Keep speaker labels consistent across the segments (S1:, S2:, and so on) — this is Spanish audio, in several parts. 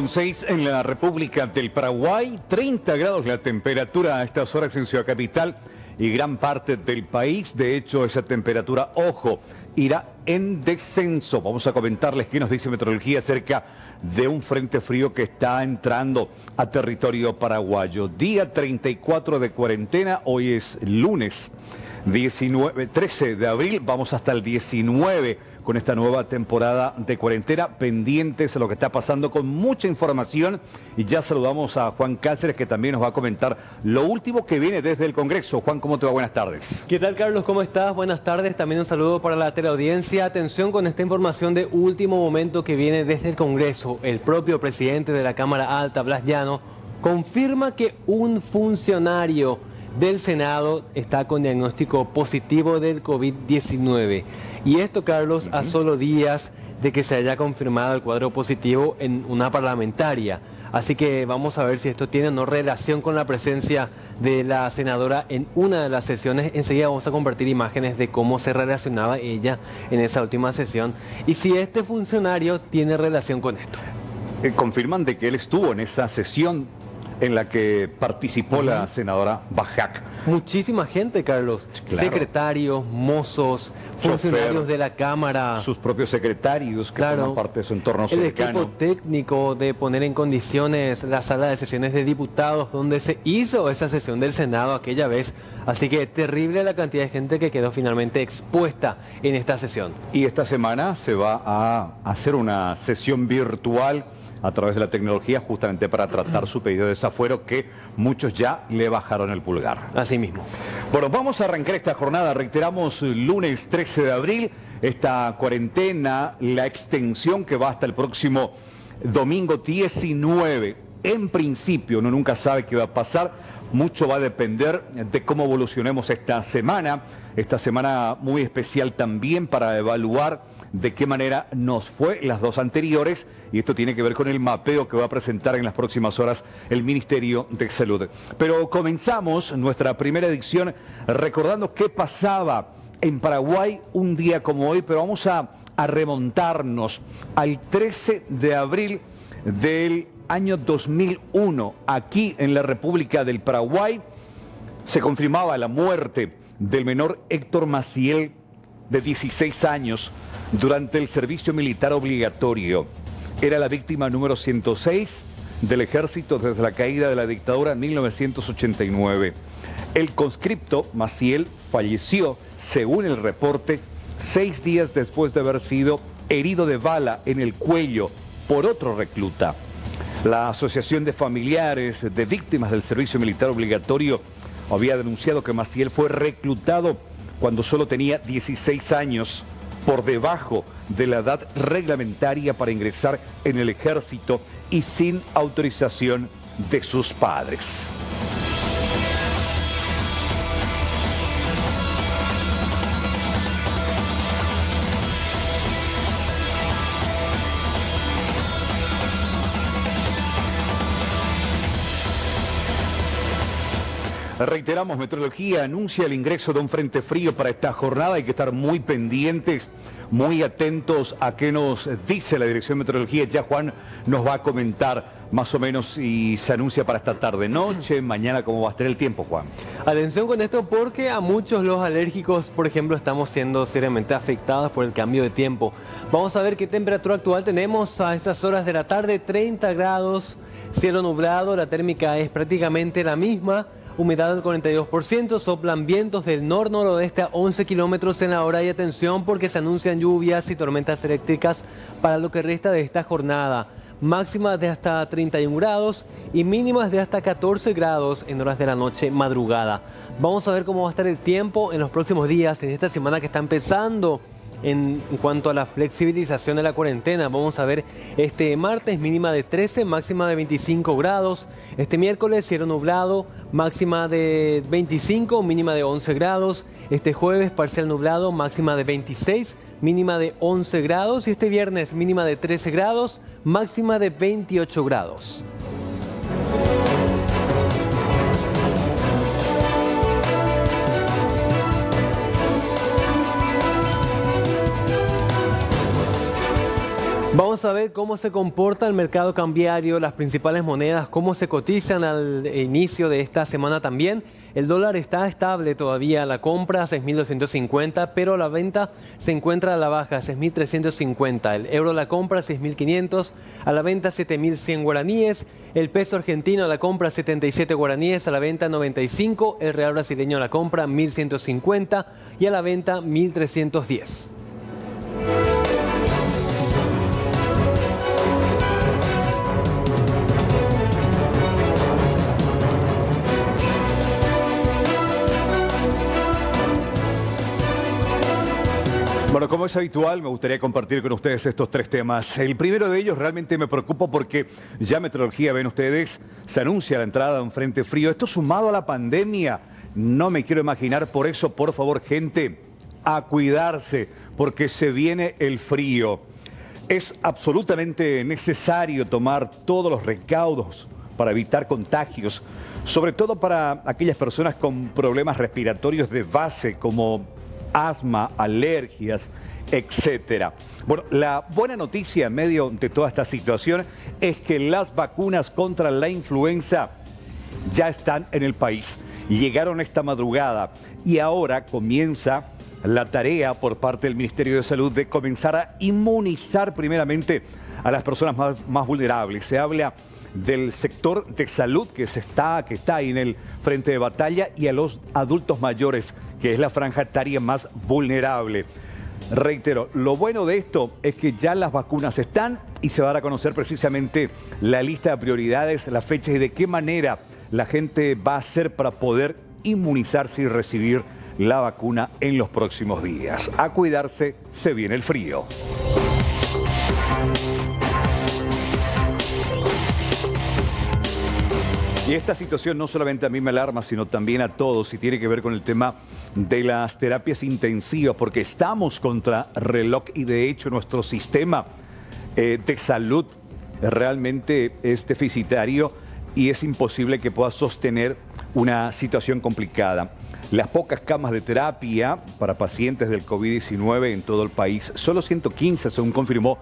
S1: 9:06 en la República del Paraguay, 30 grados la temperatura a estas horas en Ciudad Capital y gran parte del país. De hecho, esa temperatura, ojo, irá en descenso. Vamos a comentarles qué nos dice Meteorología acerca de un frente frío que está entrando a territorio paraguayo. Día 34 de cuarentena, hoy es lunes 13 de abril, vamos hasta el 19 con esta nueva temporada de cuarentena, pendientes a lo que está pasando con mucha información. Y ya saludamos a Juan Cáceres, que también nos va a comentar lo último que viene desde el Congreso. Juan, ¿cómo te va? Buenas tardes.
S2: ¿Qué tal, Carlos? ¿Cómo estás? Buenas tardes. También un saludo para la teleaudiencia. Atención con esta información de último momento que viene desde el Congreso. El propio presidente de la Cámara Alta, Blas Llano, confirma que un funcionario del Senado está con diagnóstico positivo del COVID-19. Y esto, Carlos, a solo días de que se haya confirmado el cuadro positivo en una parlamentaria. Así que vamos a ver si esto tiene o no relación con la presencia de la senadora en una de las sesiones. Enseguida vamos a compartir imágenes de cómo se relacionaba ella en esa última sesión y si este funcionario tiene relación con esto.
S1: Confirman de que él estuvo en esa sesión en la que participó la senadora Bajac.
S2: Muchísima gente, Carlos. Claro. Secretarios, mozos, funcionarios de la Cámara.
S1: Sus propios secretarios que forman parte de su entorno cercano.
S2: El equipo técnico de poner en condiciones la sala de sesiones de diputados donde se hizo esa sesión del Senado aquella vez. Así que terrible la cantidad de gente que quedó finalmente expuesta en esta sesión.
S1: Y esta semana se va a hacer una sesión virtual a través de la tecnología, justamente para tratar su pedido de desafuero, que muchos ya le bajaron el pulgar.
S2: Así mismo.
S1: Bueno, vamos a arrancar esta jornada. Reiteramos, lunes 13 de abril, esta cuarentena, la extensión que va hasta el próximo domingo 19. En principio, uno nunca sabe qué va a pasar. Mucho va a depender de cómo evolucionemos esta semana muy especial también para evaluar de qué manera nos fue las dos anteriores, y esto tiene que ver con el mapeo que va a presentar en las próximas horas el Ministerio de Salud. Pero comenzamos nuestra primera edición recordando qué pasaba en Paraguay un día como hoy, pero vamos a remontarnos al 13 de abril del año 2001, aquí en la República del Paraguay. Se confirmaba la muerte del menor Héctor Maciel, de 16 años, durante el servicio militar obligatorio. Era la víctima número 106 del ejército desde la caída de la dictadura en 1989. El conscripto Maciel falleció, según el reporte, 6 días después de haber sido herido de bala en el cuello por otro recluta. La Asociación de Familiares de Víctimas del Servicio Militar Obligatorio había denunciado que Maciel fue reclutado cuando solo tenía 16 años, por debajo de la edad reglamentaria para ingresar en el ejército y sin autorización de sus padres. Reiteramos, Meteorología anuncia el ingreso de un frente frío para esta jornada. Hay que estar muy pendientes, muy atentos a qué nos dice la Dirección de Meteorología. Ya Juan nos va a comentar más o menos si se anuncia para esta tarde-noche, mañana cómo va a estar el tiempo, Juan.
S2: Atención con esto porque a muchos los alérgicos, por ejemplo, estamos siendo seriamente afectados por el cambio de tiempo. Vamos a ver qué temperatura actual tenemos a estas horas de la tarde: 30 grados, cielo nublado, la térmica es prácticamente la misma. Humedad del 42%, soplan vientos del nor-noroeste a 11 kilómetros en la hora. Y atención porque se anuncian lluvias y tormentas eléctricas para lo que resta de esta jornada. Máximas de hasta 31 grados y mínimas de hasta 14 grados en horas de la noche madrugada. Vamos a ver cómo va a estar el tiempo en los próximos días, en esta semana que está empezando. En cuanto a la flexibilización de la cuarentena, vamos a ver este martes mínima de 13, máxima de 25 grados. Este miércoles cielo nublado, máxima de 25, mínima de 11 grados. Este jueves parcial nublado, máxima de 26, mínima de 11 grados. Y este viernes mínima de 13 grados, máxima de 28 grados. Vamos Vamos a ver cómo se comporta el mercado cambiario, las principales monedas, cómo se cotizan al inicio de esta semana también. El dólar está estable todavía, la compra 6.250, pero la venta se encuentra a la baja, 6.350. El euro a la compra 6.500, a la venta 7.100 guaraníes. El peso argentino a la compra 77 guaraníes, a la venta 95. El real brasileño a la compra 1.150 y a la venta 1.310.
S1: Bueno, como es habitual, me gustaría compartir con ustedes estos tres temas. El primero de ellos realmente me preocupa porque ya meteorología, ven ustedes, se anuncia la entrada de un frente frío. Esto sumado a la pandemia, no me quiero imaginar. Por eso, por favor, gente, a cuidarse, porque se viene el frío. Es absolutamente necesario tomar todos los recaudos para evitar contagios, sobre todo para aquellas personas con problemas respiratorios de base como asma, alergias, etcétera. Bueno, la buena noticia en medio de toda esta situación es que las vacunas contra la influenza ya están en el país. Llegaron esta madrugada y ahora comienza la tarea por parte del Ministerio de Salud de comenzar a inmunizar primeramente a las personas más vulnerables. Se habla del sector de salud que está ahí en el frente de batalla y a los adultos mayores, que es la franja etaria más vulnerable. Reitero, lo bueno de esto es que ya las vacunas están y se va a dar a conocer precisamente la lista de prioridades, las fechas y de qué manera la gente va a hacer para poder inmunizarse y recibir la vacuna en los próximos días. A cuidarse, se viene el frío. Y esta situación no solamente a mí me alarma, sino también a todos, y tiene que ver con el tema de las terapias intensivas, porque estamos contra reloj y de hecho nuestro sistema de salud realmente es deficitario y es imposible que pueda sostener una situación complicada. Las pocas camas de terapia para pacientes del COVID-19 en todo el país, solo 115 según confirmó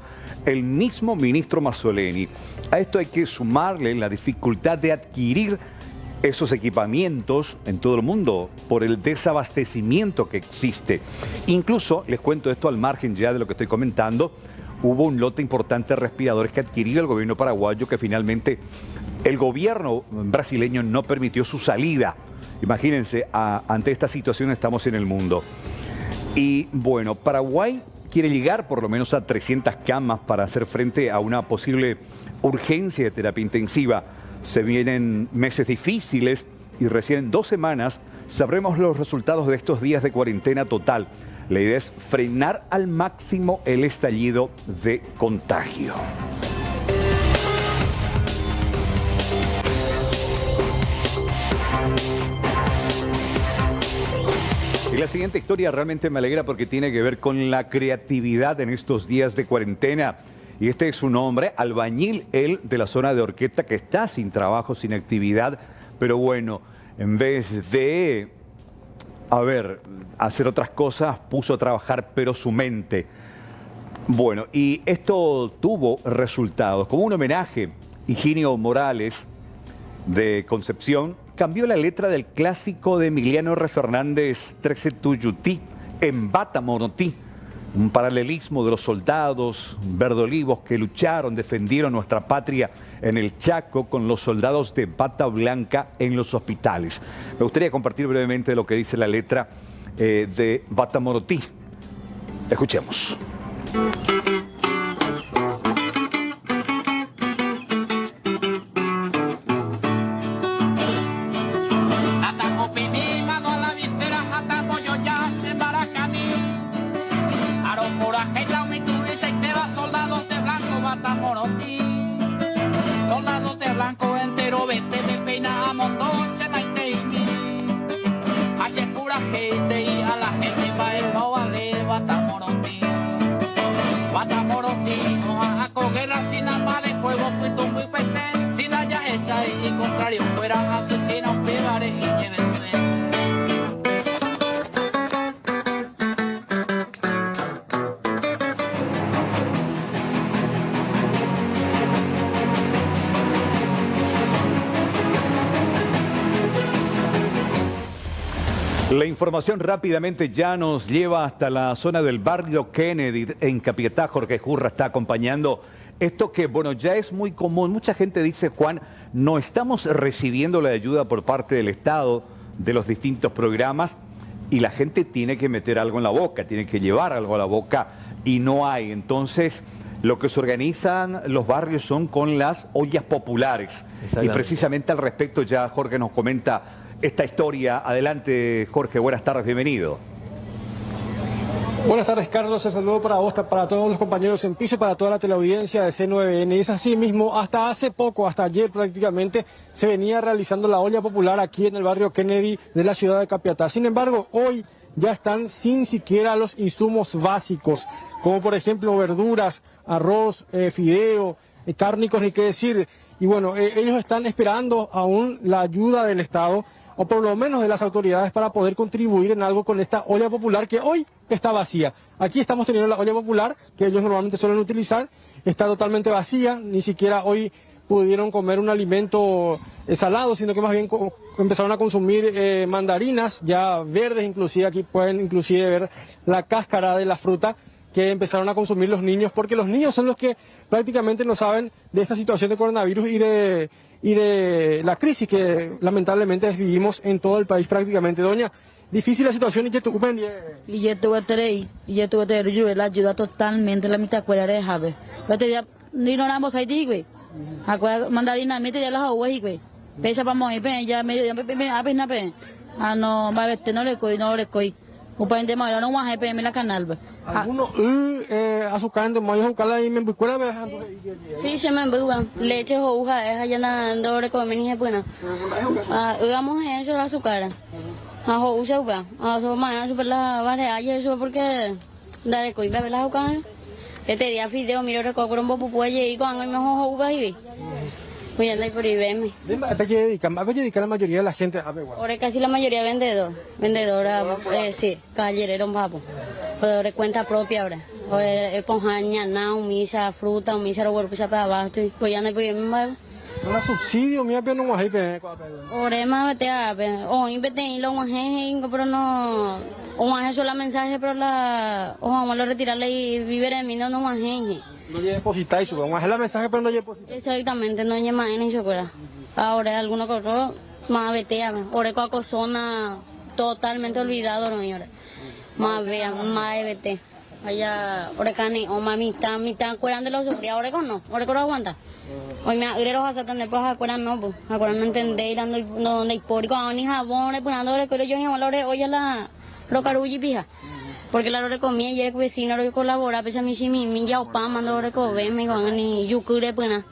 S1: el mismo ministro Mazzoleni. A esto hay que sumarle la dificultad de adquirir esos equipamientos en todo el mundo por el desabastecimiento que existe. Incluso, les cuento esto al margen ya de lo que estoy comentando, hubo un lote importante de respiradores que adquirió el gobierno paraguayo que finalmente el gobierno brasileño no permitió su salida. Imagínense, ante esta situación estamos en el mundo. Y bueno, Paraguay quiere llegar por lo menos a 300 camas para hacer frente a una posible urgencia de terapia intensiva. Se vienen meses difíciles y recién en 2 semanas sabremos los resultados de estos días de cuarentena total. La idea es frenar al máximo el estallido de contagio. Y la siguiente historia realmente me alegra porque tiene que ver con la creatividad en estos días de cuarentena. Y este es su nombre, albañil, él de la zona de Orqueta, que está sin trabajo, sin actividad. Pero bueno, en vez de, hacer otras cosas, puso a trabajar, pero su mente. Bueno, y esto tuvo resultados. Como un homenaje, Higinio Morales, de Concepción, cambió la letra del clásico de Emiliano R. Fernández, Trece Tuyutí, en Bata Monotí, un paralelismo de los soldados verdolivos que lucharon, defendieron nuestra patria en el Chaco con los soldados de bata blanca en los hospitales. Me gustaría compartir brevemente lo que dice la letra de Bata Monotí. Escuchemos.
S3: Soldados de blanco entero, vete de peina a Mondoza, Maite y mi. Hace pura gente y a la gente pa' el no vale, Bata Morotí. Bata Morotí, a coguerra sin arma de fuego, pues tú muy peste. Sin haya esa y en contrario, fuera así que no pegaré y llévense.
S1: La información rápidamente ya nos lleva hasta la zona del barrio Kennedy en Capiatá. Jorge Jurra está acompañando esto que, bueno, ya es muy común. Mucha gente dice, Juan, no estamos recibiendo la ayuda por parte del Estado de los distintos programas y la gente tiene que meter algo en la boca, tiene que llevar algo a la boca y no hay. Entonces, lo que se organizan los barrios son con las ollas populares. Y precisamente al respecto ya Jorge nos comenta esta historia. Adelante, Jorge, buenas tardes, bienvenido.
S4: Buenas tardes, Carlos. El saludo para vos, para todos los compañeros en piso y para toda la teleaudiencia de C9N. Y es así mismo, hasta hace poco, hasta ayer prácticamente, se venía realizando la olla popular aquí en el barrio Kennedy de la ciudad de Capiatá. Sin embargo, hoy ya están sin siquiera los insumos básicos, como por ejemplo verduras, arroz, fideo, cárnicos, ni qué decir. Y bueno, ellos están esperando aún la ayuda del Estado, o por lo menos de las autoridades, para poder contribuir en algo con esta olla popular que hoy está vacía. Aquí estamos teniendo la olla popular que ellos normalmente suelen utilizar, está totalmente vacía, ni siquiera hoy pudieron comer un alimento salado, sino que más bien empezaron a consumir mandarinas ya verdes, inclusive aquí pueden inclusive ver la cáscara de la fruta que empezaron a consumir los niños, porque los niños son los que prácticamente no saben de esta situación de coronavirus y de la crisis que lamentablemente vivimos en todo el país prácticamente. Doña, difícil la situación y que tú
S5: y yo tuve la ayuda totalmente la mitad cuera de jave. Ni no namos ahí güey. Acuerda mandarina mete ya las aguas güey. Pesa para morir, ya medio ya apenas ah no, va no le coi. Un par de más no más PM la canal.
S4: Algunos azúcar de mayo buscarla y me buscó la
S6: sí, se me busca leche o hoja es allá dando recomendación es buena. Vamos a eso el azúcar. Usa uva. So mañana super la vale y eso porque dale coi bebe la azúcar. Este día fideo miro recoger un poco puede y con mejor uva y voy a andar por ahí verme.
S4: ¿A qué dedica la mayoría de la gente a ver?
S6: Ahora casi la mayoría vendedora, sí, caballerero, papo. Ahora cuenta propia ahora. Ahora ponjaña, nao, misa, fruta, misa, lo vuelvo para abajo y pues ya no puedo irme.
S4: ¿Un subsidio? Mira, pero no hay pe.
S6: Ahora más vete a o invete y lo más pero no o más eso la mensaje pero la o vamos a retirarle y vivir en mí no más gente.
S4: No lleve depositáis, vamos a hacer la mensaje pero no lleve depositáis.
S6: Exactamente, no lleve más ni chocolate. Ahora algunos cosas más vete a ahora con zona totalmente olvidado no señora. Más vea, más vete. Allá, ahora cani o mami está cuerando los sufrí, ahora con no aguanta. Hoy me agredo a tener pues acuerdan no pues acuerdan no entender dando no de por con ni jabón le poniendo pero yo llamo la oye la rocarulli pija porque la hora comía y el vecino lo colabora pese a mí si mi ya opa mando hora co ve me con ni yucure pues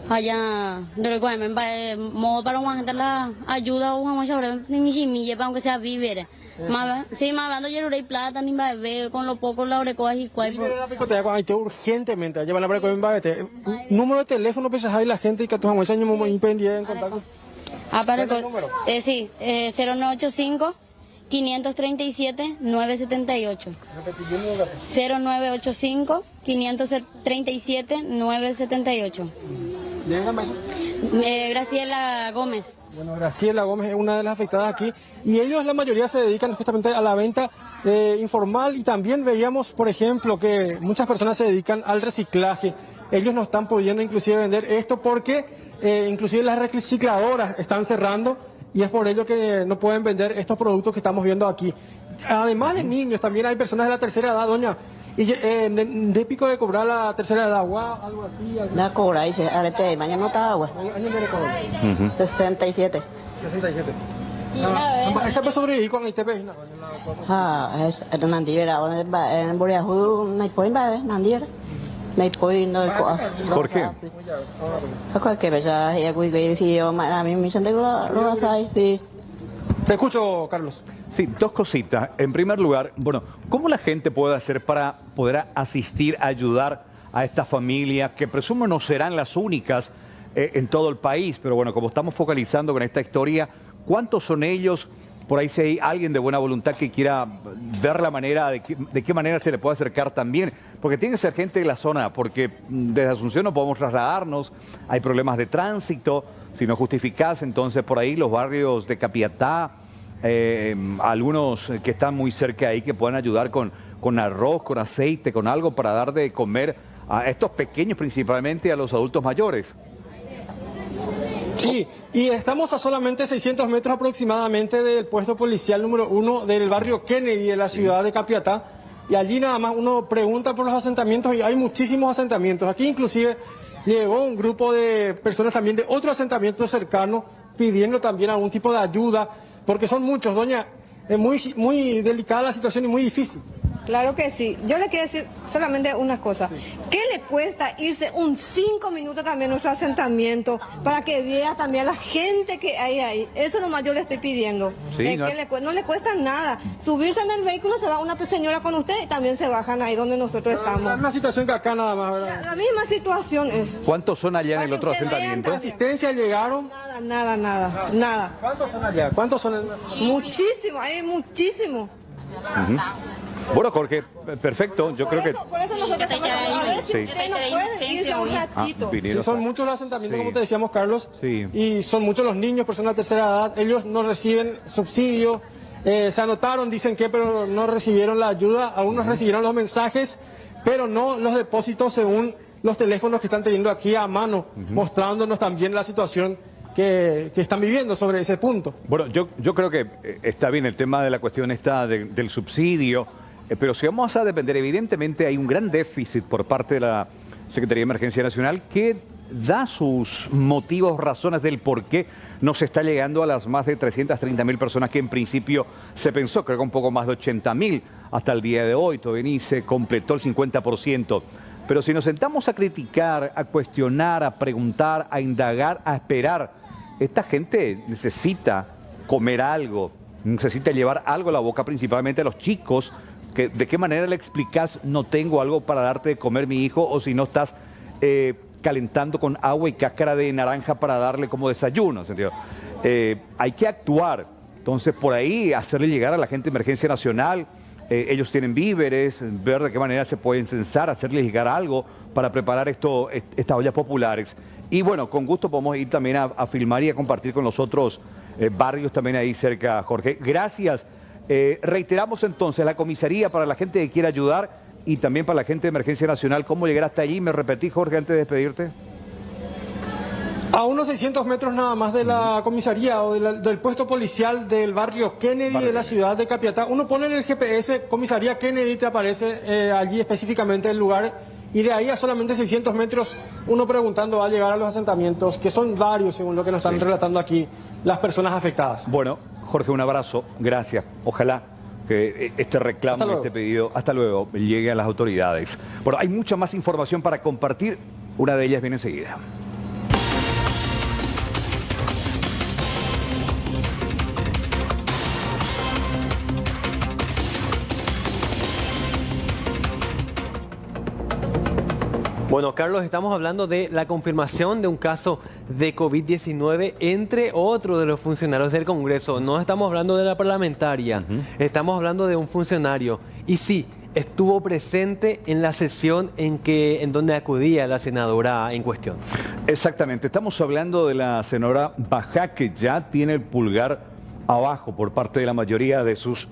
S6: allá de lo que me modo para una gente la ayuda o vamos a ver ni si mi lleva aunque sea vivir más sí más dando yo y plata ni va a ver con lo poco la hora coge y cuál
S4: hay que urgentemente llevar la para comer número de teléfono pesas ahí la gente y que tus años muy pendiente en contacto
S6: sí 0985 537 978 0985 537 978 Graciela Gómez.
S4: Bueno, Graciela Gómez es una de las afectadas aquí y ellos la mayoría se dedican justamente a la venta informal y también veíamos, por ejemplo, que muchas personas se dedican al reciclaje. Ellos no están pudiendo inclusive vender esto porque inclusive las recicladoras están cerrando y es por ello que no pueden vender estos productos que estamos viendo aquí. Además de niños, también hay personas de la tercera edad, doña. Y de pico de cobrar la tercera edad, agua, algo así.
S5: La cobra, dice, arete, mañana no está agua.
S4: ¿Años de cobra?
S5: 67.
S4: 67. ¿Esa persona sobrevive con el TP?
S5: Es Nandira, en Boreajú, no hay point, Nandira. No hay point, no hay cosas.
S1: ¿Por qué?
S5: Porque pesa, ya cuido, si yo, a mí me siento lo hace, sí.
S4: Te escucho, Carlos.
S1: Sí, dos cositas. En primer lugar, bueno, ¿cómo la gente puede hacer para poder asistir, ayudar a esta familia, que presumo no serán las únicas en todo el país, pero bueno, como estamos focalizando con esta historia, ¿cuántos son ellos? Por ahí si hay alguien de buena voluntad que quiera ver la manera, de qué manera se le puede acercar también, porque tiene que ser gente de la zona, porque desde Asunción no podemos trasladarnos, hay problemas de tránsito, si no justificás, entonces por ahí los barrios de Capiatá, algunos que están muy cerca ahí que puedan ayudar con arroz, con aceite, con algo para dar de comer a estos pequeños, principalmente a los adultos mayores?
S4: Sí, y estamos a solamente 600 metros aproximadamente del puesto policial número 1 del barrio Kennedy de la ciudad de Capiatá. Y allí nada más uno pregunta por los asentamientos y hay muchísimos asentamientos. Aquí inclusive llegó un grupo de personas también de otro asentamiento cercano pidiendo también algún tipo de ayuda, porque son muchos, doña. Es muy delicada la situación y muy difícil.
S7: Claro que sí. Yo le quiero decir solamente una cosa. ¿Qué le cuesta irse un 5 minutos también a nuestro asentamiento para que vea también a la gente que hay ahí? Eso nomás yo le estoy pidiendo.
S1: Sí,
S7: no le cuesta nada. Subirse en el vehículo, se va una señora con usted y también se bajan ahí donde nosotros estamos.
S4: Es una situación que acá nada más, ¿verdad?
S7: La misma situación es.
S1: ¿Cuántos son allá en el otro asentamiento?
S4: ¿Asistencia llegaron?
S7: Nada.
S4: ¿Cuántos son allá? ¿Cuántos son en...
S7: Muchísimo, hay muchísimo.
S1: Bueno, Jorge, perfecto. Yo creo que...
S7: Por eso nosotros estamos a ver si usted no puede irse un ratito.
S4: Sí, son muchos los asentamientos,
S1: Sí.
S4: como te decíamos, Carlos,
S1: Sí.
S4: y son muchos los niños, personas de tercera edad, ellos no reciben subsidio, se anotaron, dicen que, pero no recibieron la ayuda, algunos recibieron los mensajes, pero no los depósitos según los teléfonos que están teniendo aquí a mano, mostrándonos también la situación que están viviendo sobre ese punto.
S1: Bueno, yo creo que está bien el tema de la cuestión esta del subsidio, pero si vamos a depender, evidentemente hay un gran déficit por parte de la Secretaría de Emergencia Nacional que da sus motivos, razones del por qué no se está llegando a las más de 330.000 personas que en principio se pensó, creo que un poco más de 80.000 hasta el día de hoy, todavía ni se completó el 50%. Pero si nos sentamos a criticar, a cuestionar, a preguntar, a indagar, a esperar, esta gente necesita comer algo, necesita llevar algo a la boca, principalmente a los chicos, que de qué manera le explicas no tengo algo para darte de comer mi hijo, o si no estás calentando con agua y cáscara de naranja para darle como desayuno, ¿entendió? Hay que actuar, entonces por ahí hacerle llegar a la gente de Emergencia Nacional, ellos tienen víveres, ver de qué manera se pueden censar, hacerles llegar algo para preparar estas ollas populares. Y bueno, con gusto podemos ir también a filmar y a compartir con los otros barrios también ahí cerca, Jorge. Gracias. Reiteramos entonces la comisaría para la gente que quiera ayudar y también para la gente de Emergencia Nacional. ¿Cómo llegar hasta allí? ¿Me repetí, Jorge, antes de despedirte?
S4: A unos 600 metros nada más de la comisaría o del puesto policial del barrio Kennedy de la ciudad de Capiatá. Uno pone en el GPS comisaría Kennedy, te aparece allí específicamente el lugar. Y de ahí a solamente 600 metros, uno preguntando va a llegar a los asentamientos, que son varios según lo que nos están relatando aquí las personas afectadas.
S1: Bueno, Jorge, un abrazo, gracias. Ojalá que este reclamo, este pedido, hasta luego, llegue a las autoridades. Bueno, hay mucha más información para compartir, una de ellas viene enseguida.
S2: Bueno, Carlos, estamos hablando de la confirmación de un caso de COVID-19 entre otros de los funcionarios del Congreso. No estamos hablando de la parlamentaria, estamos hablando de un funcionario. Y sí, estuvo presente en la sesión en donde acudía la senadora en cuestión.
S1: Exactamente, estamos hablando de la senadora Bajá, que ya tiene el pulgar abajo por parte de la mayoría de sus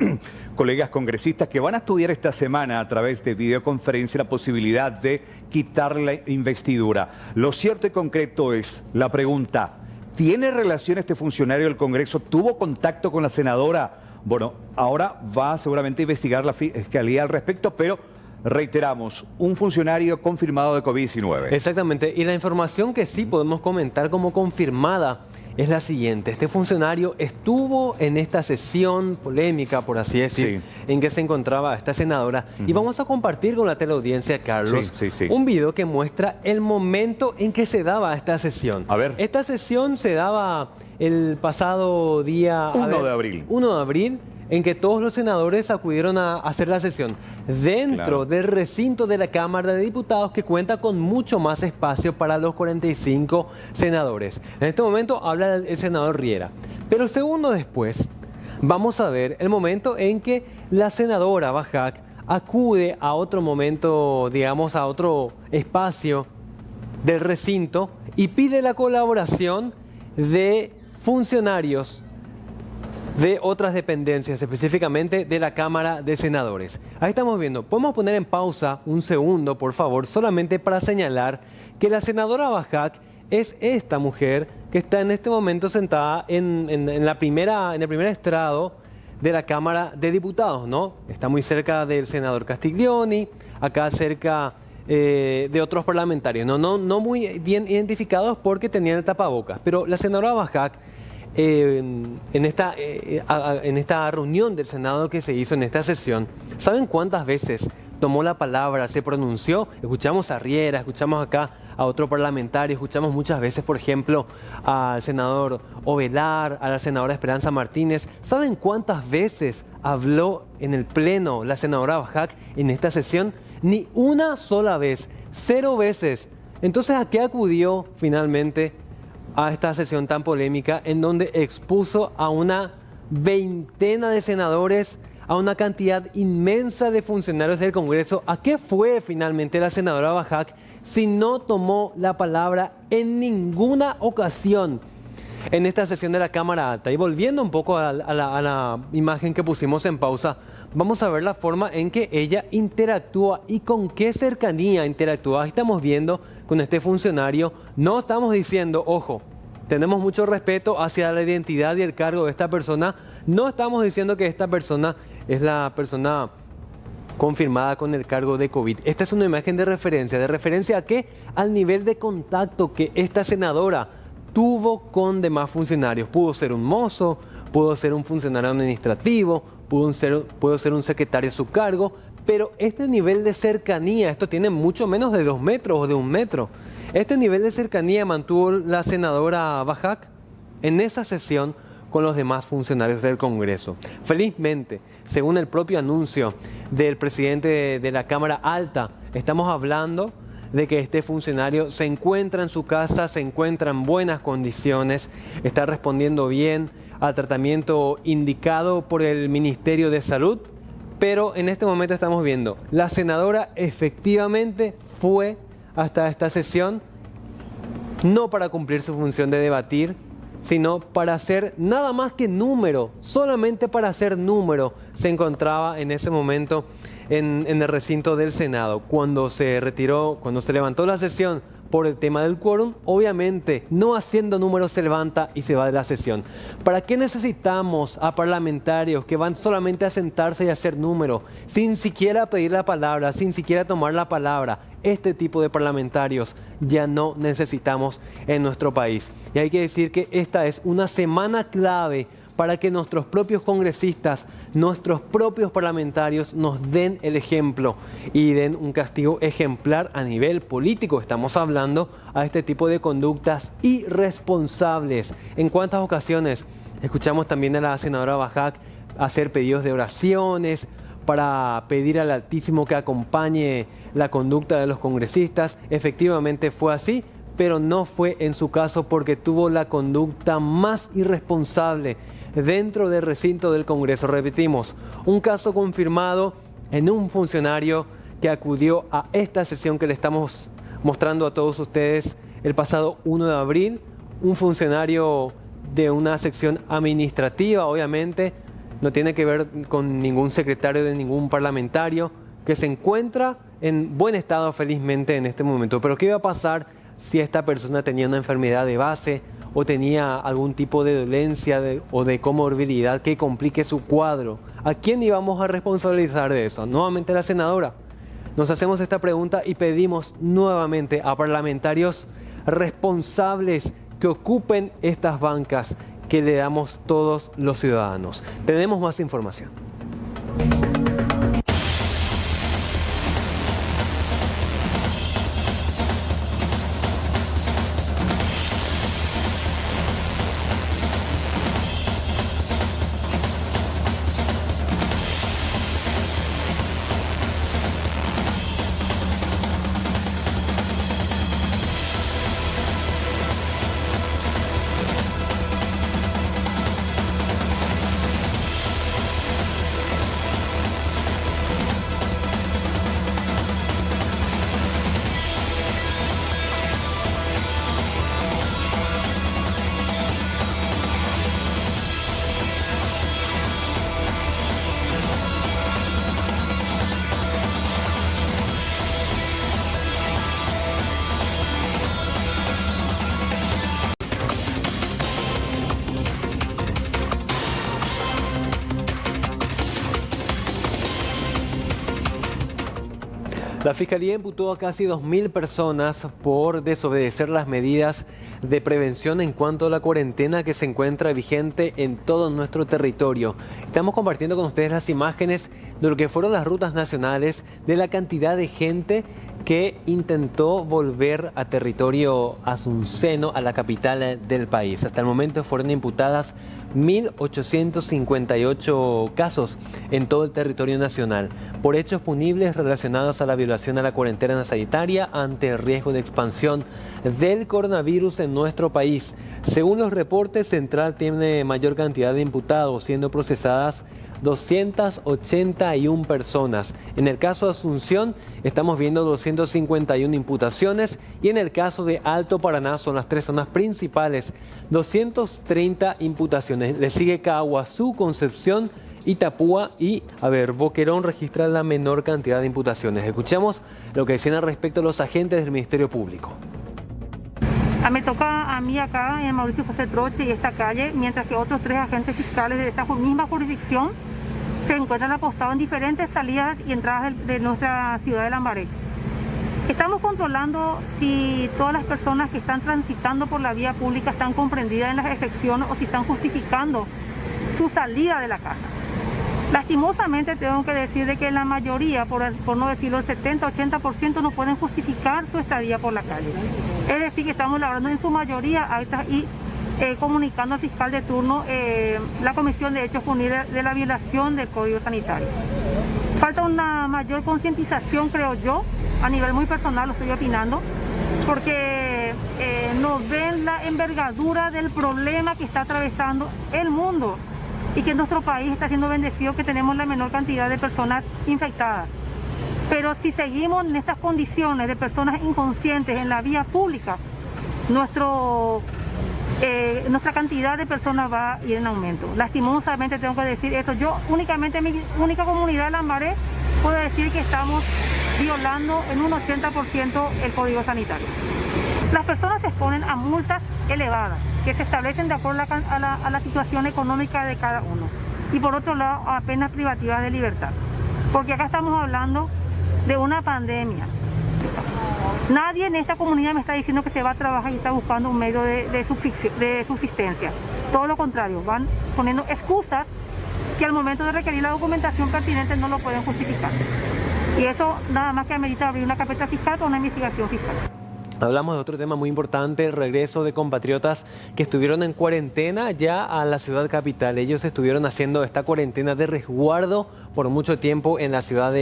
S1: colegas congresistas que van a estudiar esta semana a través de videoconferencia la posibilidad de quitarle la investidura. Lo cierto y concreto es la pregunta, ¿tiene relación este funcionario del Congreso? ¿Tuvo contacto con la senadora? Bueno, ahora va seguramente a investigar la Fiscalía al respecto, pero reiteramos, un funcionario confirmado de COVID-19.
S2: Exactamente, y la información que sí podemos comentar como confirmada es la siguiente. Este funcionario estuvo en esta sesión polémica, por así decir, en que se encontraba esta senadora. Y vamos a compartir con la teleaudiencia, Carlos, un video que muestra el momento en que se daba esta sesión.
S1: A ver.
S2: Esta sesión se daba el pasado día...
S1: 1 de abril.
S2: 1 de abril, en que todos los senadores acudieron a hacer la sesión dentro del recinto de la Cámara de Diputados, que cuenta con mucho más espacio para los 45 senadores. En este momento habla el senador Riera. Pero segundos después vamos a ver el momento en que la senadora Bajac acude a otro momento, digamos, a otro espacio del recinto y pide la colaboración de funcionarios de otras dependencias, específicamente de la Cámara de Senadores. Ahí estamos viendo. Podemos poner en pausa un segundo, por favor, solamente para señalar que la senadora Bajak es esta mujer que está en este momento sentada en el primer estrado de la Cámara de Diputados, ¿no? Está muy cerca del senador Castiglioni, acá cerca de otros parlamentarios, no muy bien identificados porque tenían el tapabocas. Pero la senadora Bajak, en esta reunión del Senado que se hizo en esta sesión, ¿saben cuántas veces tomó la palabra, se pronunció? Escuchamos a Riera, escuchamos acá a otro parlamentario, escuchamos muchas veces, por ejemplo, al senador Ovelar, a la senadora Esperanza Martínez. ¿Saben cuántas veces habló en el Pleno la senadora Bajak en esta sesión? Ni una sola vez, 0 veces. Entonces, ¿a qué acudió finalmente a esta sesión tan polémica en donde expuso a una veintena de senadores, a una cantidad inmensa de funcionarios del Congreso? ¿A qué fue finalmente la senadora Bajak si no tomó la palabra en ninguna ocasión en esta sesión de la Cámara Alta? Y volviendo un poco a la imagen que pusimos en pausa, vamos a ver la forma en que ella interactúa y con qué cercanía interactúa. Estamos viendo con este funcionario, no estamos diciendo, ojo, tenemos mucho respeto hacia la identidad y el cargo de esta persona, no estamos diciendo que esta persona es la persona confirmada con el cargo de COVID. Esta es una imagen de referencia a qué? Al nivel de contacto que esta senadora tuvo con demás funcionarios. Pudo ser un mozo, pudo ser un funcionario administrativo, pudo ser un secretario a su cargo, pero este nivel de cercanía, esto tiene mucho menos de 2 metros o de 1 metro. Este nivel de cercanía mantuvo la senadora Bajak en esa sesión con los demás funcionarios del Congreso. Felizmente, según el propio anuncio del presidente de la Cámara Alta, estamos hablando de que este funcionario se encuentra en su casa, se encuentra en buenas condiciones, está respondiendo bien al tratamiento indicado por el Ministerio de Salud, pero en este momento estamos viendo, la senadora efectivamente fue hasta esta sesión no para cumplir su función de debatir, sino para hacer nada más que número, solamente para hacer número. Se encontraba en ese momento en el recinto del Senado. Cuando se retiró, cuando se levantó la sesión por el tema del quórum, obviamente no haciendo números se levanta y se va de la sesión. ¿Para qué necesitamos a parlamentarios que van solamente a sentarse y a hacer número, sin siquiera pedir la palabra, sin siquiera tomar la palabra? Este tipo de parlamentarios ya no necesitamos en nuestro país. Y hay que decir que esta es una semana clave para que nuestros propios congresistas, nuestros propios parlamentarios nos den el ejemplo y den un castigo ejemplar a nivel político. Estamos hablando a este tipo de conductas irresponsables. ¿En cuántas ocasiones escuchamos también a la senadora Bajak hacer pedidos de oraciones para pedir al Altísimo que acompañe la conducta de los congresistas? Efectivamente fue así, pero no fue en su caso porque tuvo la conducta más irresponsable dentro del recinto del Congreso. Repetimos, un caso confirmado en un funcionario que acudió a esta sesión que le estamos mostrando a todos ustedes el pasado 1 de abril, un funcionario de una sección administrativa, obviamente, no tiene que ver con ningún secretario de ningún parlamentario, que se encuentra en buen estado felizmente en este momento. Pero ¿qué iba a pasar si esta persona tenía una enfermedad de base o tenía algún tipo de dolencia o de comorbilidad que complique su cuadro? ¿A quién íbamos a responsabilizar de eso? Nuevamente a la senadora. Nos hacemos esta pregunta y pedimos nuevamente a parlamentarios responsables que ocupen estas bancas que le damos todos los ciudadanos. Tenemos más información. La Fiscalía imputó a casi 2.000 personas por desobedecer las medidas de prevención en cuanto a la cuarentena que se encuentra vigente en todo nuestro territorio. Estamos compartiendo con ustedes las imágenes de lo que fueron las rutas nacionales, de la cantidad de gente que intentó volver a territorio asunceno, a la capital del país. Hasta el momento fueron imputadas 1.858 casos en todo el territorio nacional por hechos punibles relacionados a la violación a la cuarentena sanitaria ante el riesgo de expansión del coronavirus en nuestro país. Según los reportes, Central tiene mayor cantidad de imputados, siendo procesadas 281 personas. En el caso de Asunción estamos viendo 251 imputaciones y en el caso de Alto Paraná, son las tres zonas principales, 230 imputaciones. Le sigue Caguazú, Concepción, Itapúa y, Boquerón registra la menor cantidad de imputaciones. Escuchamos lo que decían al respecto los agentes del Ministerio Público.
S8: Me toca a mí acá en Mauricio José Troche y esta calle, mientras que otros 3 agentes fiscales de esta misma jurisdicción se encuentran apostados en diferentes salidas y entradas de nuestra ciudad de Lambaré. Estamos controlando si todas las personas que están transitando por la vía pública están comprendidas en las excepciones o si están justificando su salida de la casa. Lastimosamente tengo que decir de que la mayoría, por no decirlo el 70-80%, no pueden justificar su estadía por la calle. Es decir, que estamos elaborando en su mayoría actas y comunicando al fiscal de turno la comisión de hechos punibles de la violación del Código Sanitario. Falta una mayor concientización, creo yo, a nivel muy personal, lo estoy opinando, porque no ven la envergadura del problema que está atravesando el mundo y que nuestro país está siendo bendecido, que tenemos la menor cantidad de personas infectadas. Pero si seguimos en estas condiciones de personas inconscientes en la vía pública, nuestra cantidad de personas va a ir en aumento. Lastimosamente tengo que decir eso. Yo únicamente en mi única comunidad de Lambaré puedo decir que estamos violando en un 80% el Código Sanitario. Las personas se exponen a multas elevadas que se establecen de acuerdo a la situación económica de cada uno. Y por otro lado, a penas privativas de libertad. Porque acá estamos hablando de una pandemia. Nadie en esta comunidad me está diciendo que se va a trabajar y está buscando un medio de subsistencia. Todo lo contrario, van poniendo excusas que al momento de requerir la documentación pertinente no lo pueden justificar. Y eso nada más que amerita abrir una carpeta fiscal o una investigación fiscal.
S2: Hablamos de otro tema muy importante, el regreso de compatriotas que estuvieron en cuarentena ya a la ciudad capital. Ellos estuvieron haciendo esta cuarentena de resguardo por mucho tiempo en la ciudad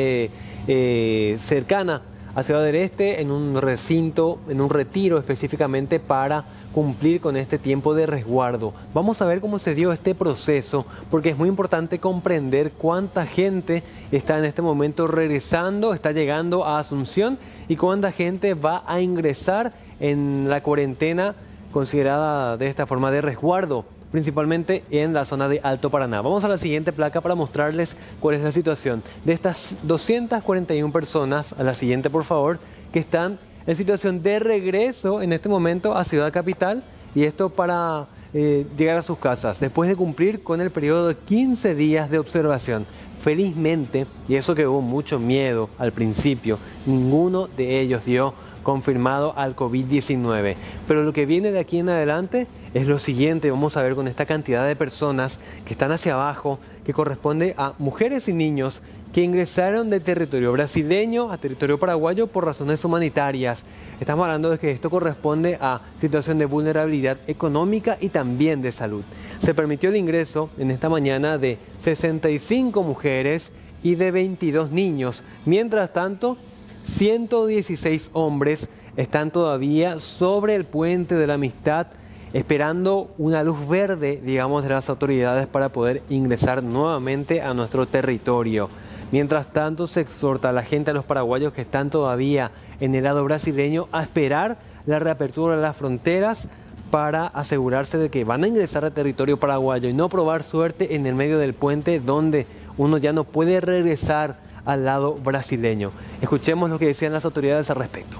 S2: cercana a Ciudad del Este, en un recinto, en un retiro específicamente para cumplir con este tiempo de resguardo. Vamos a ver cómo se dio este proceso, porque es muy importante comprender cuánta gente está en este momento regresando, está llegando a Asunción y cuánta gente va a ingresar en la cuarentena considerada de esta forma de resguardo, principalmente en la zona de Alto Paraná. Vamos a la siguiente placa para mostrarles cuál es la situación. De estas 241 personas, a la siguiente por favor, que están en situación de regreso en este momento a Ciudad Capital, y esto para llegar a sus casas, después de cumplir con el periodo de 15 días de observación. Felizmente, y eso que hubo mucho miedo al principio, ninguno de ellos dio confirmado al COVID-19. Pero lo que viene de aquí en adelante es lo siguiente. Vamos a ver con esta cantidad de personas que están hacia abajo, que corresponde a mujeres y niños que ingresaron de territorio brasileño a territorio paraguayo por razones humanitarias. Estamos hablando de que esto corresponde a situación de vulnerabilidad económica y también de salud. Se permitió el ingreso en esta mañana de 65 mujeres y de 22 niños. Mientras tanto, 116 hombres están todavía sobre el puente de la Amistad, esperando una luz verde, digamos, de las autoridades para poder ingresar nuevamente a nuestro territorio. Mientras tanto, se exhorta a la gente, a los paraguayos que están todavía en el lado brasileño, a esperar la reapertura de las fronteras para asegurarse de que van a ingresar a territorio paraguayo y no probar suerte en el medio del puente, donde uno ya no puede regresar al lado brasileño. Escuchemos lo que decían las autoridades al respecto.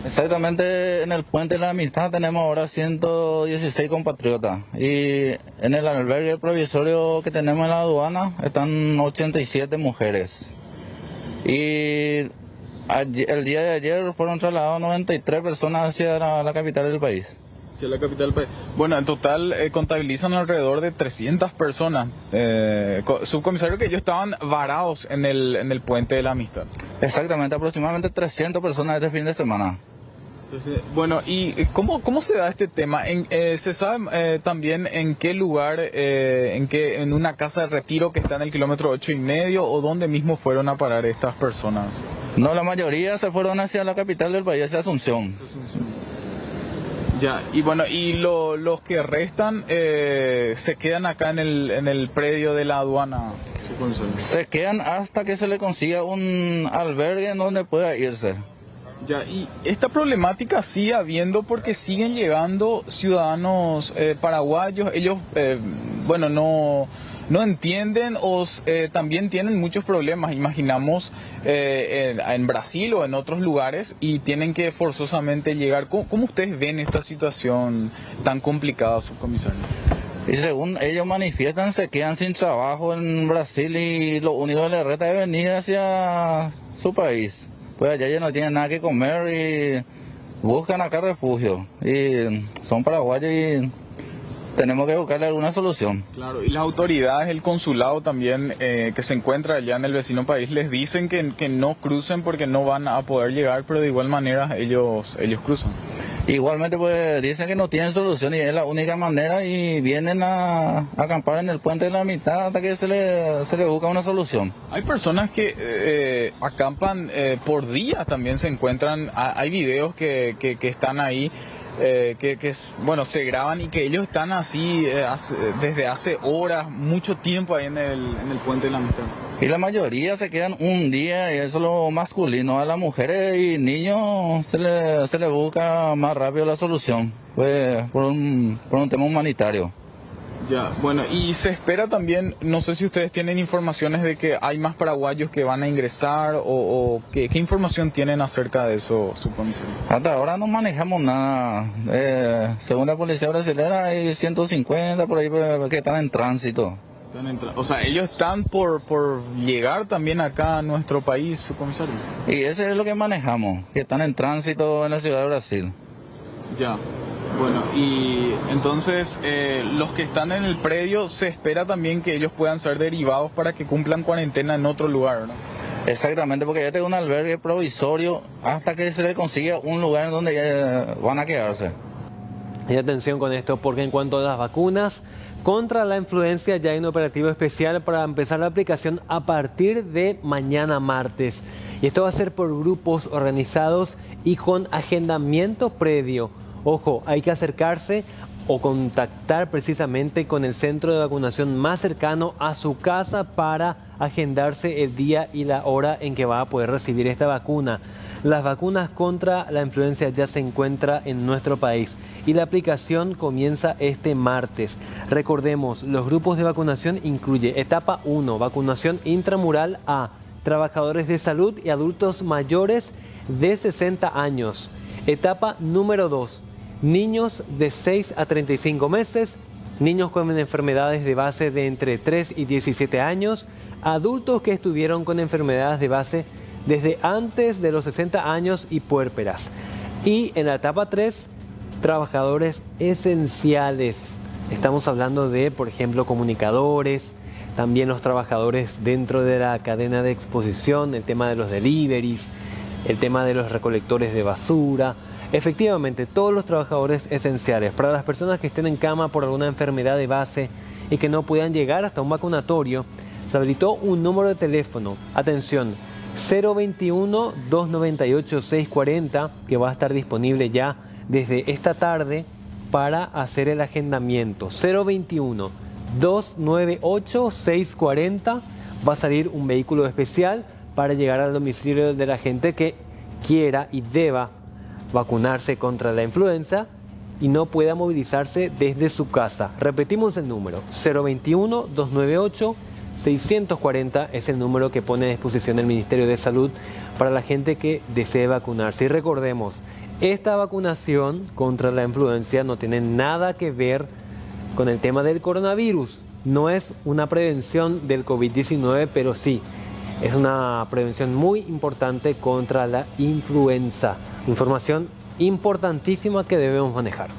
S9: Exactamente, en el puente de la Amistad tenemos ahora 116 compatriotas y en el albergue provisorio que tenemos en la aduana están 87 mujeres y El día de ayer fueron trasladados 93 personas hacia la capital del país.
S10: Hacia la capital del país. Bueno, en total contabilizan alrededor de 300 personas. Subcomisario, que ellos estaban varados en el puente de la Amistad.
S9: Exactamente, aproximadamente 300 personas este fin de semana.
S10: Entonces, bueno, ¿y cómo se da este tema? ¿Se sabe también en qué lugar, en una casa de retiro que está en el kilómetro 8,5 o dónde mismo fueron a parar estas personas?
S9: No, la mayoría se fueron hacia la capital del país, hacia Asunción.
S10: Ya, y bueno, y los que restan se quedan acá en el predio de la aduana.
S9: Se quedan hasta que se le consiga un albergue en donde pueda irse.
S10: Ya, y esta problemática sigue habiendo porque siguen llegando ciudadanos paraguayos. Ellos, bueno, no entienden o también tienen muchos problemas. Imaginamos en Brasil o en otros lugares y tienen que forzosamente llegar. ¿Cómo ustedes ven esta situación tan complicada, subcomisario?
S9: Y según ellos manifiestan, se quedan sin trabajo en Brasil y lo único que les resta es venir hacia su país. Pues allá ya no tienen nada que comer y buscan acá refugio. Y son paraguayos y tenemos que buscarle alguna solución.
S10: Claro, y las autoridades, el consulado también que se encuentra allá en el vecino país, les dicen que no crucen porque no van a poder llegar, pero de igual manera ellos cruzan.
S9: Igualmente pues dicen que no tienen solución y es la única manera y vienen a acampar en el puente de la Amistad hasta que se le busca una solución.
S10: Hay personas que acampan por días, también se encuentran, hay videos que están ahí. Bueno, se graban y que ellos están así desde hace horas, mucho tiempo ahí en el puente de la Amistad.
S9: Y la mayoría se quedan un día y eso es lo masculino. A las mujeres y niños se le busca más rápido la solución, pues por un tema humanitario.
S10: Ya, bueno, y se espera también, no sé si ustedes tienen informaciones de que hay más paraguayos que van a ingresar o ¿qué información tienen acerca de eso, subcomisario?
S9: Hasta ahora no manejamos nada. Según la policía brasileña hay 150 por ahí que están en tránsito.
S10: O sea, ellos están por llegar también acá a nuestro país, subcomisario.
S9: Y eso es lo que manejamos, que están en tránsito en la ciudad de Brasil.
S10: Ya. Bueno, y entonces los que están en el predio se espera también que ellos puedan ser derivados para que cumplan cuarentena en otro lugar, ¿no?
S9: Exactamente, porque ya tengo un albergue provisorio hasta que se les consiga un lugar en donde van a quedarse.
S2: Y atención con esto, porque en cuanto a las vacunas contra la influenza ya hay un operativo especial para empezar la aplicación a partir de mañana martes. Y esto va a ser por grupos organizados y con agendamiento previo. Ojo, hay que acercarse o contactar precisamente con el centro de vacunación más cercano a su casa para agendarse el día y la hora en que va a poder recibir esta vacuna. Las vacunas contra la influenza ya se encuentran en nuestro país y la aplicación comienza este martes. Recordemos, los grupos de vacunación incluye etapa 1, vacunación intramural a trabajadores de salud y adultos mayores de 60 años. Etapa número 2, niños de 6 a 35 meses, niños con enfermedades de base de entre 3 y 17 años, adultos que estuvieron con enfermedades de base desde antes de los 60 años y puérperas. Y en la etapa 3, trabajadores esenciales. Estamos hablando de, por ejemplo, comunicadores, también los trabajadores dentro de la cadena de exposición, el tema de los deliveries, el tema de los recolectores de basura. Efectivamente, todos los trabajadores esenciales. Para las personas que estén en cama por alguna enfermedad de base y que no puedan llegar hasta un vacunatorio, se habilitó un número de teléfono. Atención, 021-298-640, que va a estar disponible ya desde esta tarde para hacer el agendamiento. 021-298-640, va a salir un vehículo especial para llegar al domicilio de la gente que quiera y deba vacunarse contra la influenza y no pueda movilizarse desde su casa. Repetimos el número, 021-298-640 es el número que pone a disposición el Ministerio de Salud para la gente que desee vacunarse. Y recordemos, esta vacunación contra la influenza no tiene nada que ver con el tema del coronavirus. No es una prevención del COVID-19, pero sí Es una prevención muy importante contra la influenza. Información importantísima que debemos manejar.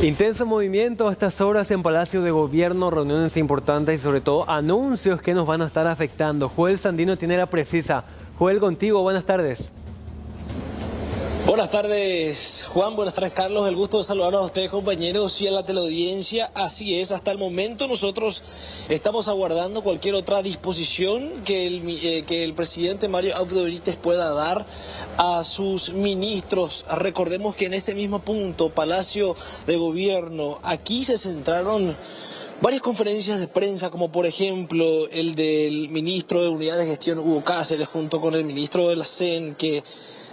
S2: Intenso movimiento a estas horas en Palacio de Gobierno, reuniones importantes y sobre todo anuncios que nos van a estar afectando. Joel Sandino tiene la precisa. Joel, contigo, buenas tardes.
S11: Buenas tardes, Juan. Buenas tardes, Carlos. El gusto de saludar a ustedes, compañeros, y a la teleaudiencia. Así es, hasta el momento nosotros estamos aguardando cualquier otra disposición que el presidente Mario Abdo Benítez pueda dar a sus ministros. Recordemos que en este mismo punto, Palacio de Gobierno, aquí se centraron varias conferencias de prensa, como por ejemplo el del ministro de Unidad de Gestión, Hugo Cáceres, junto con el ministro de la CEN, que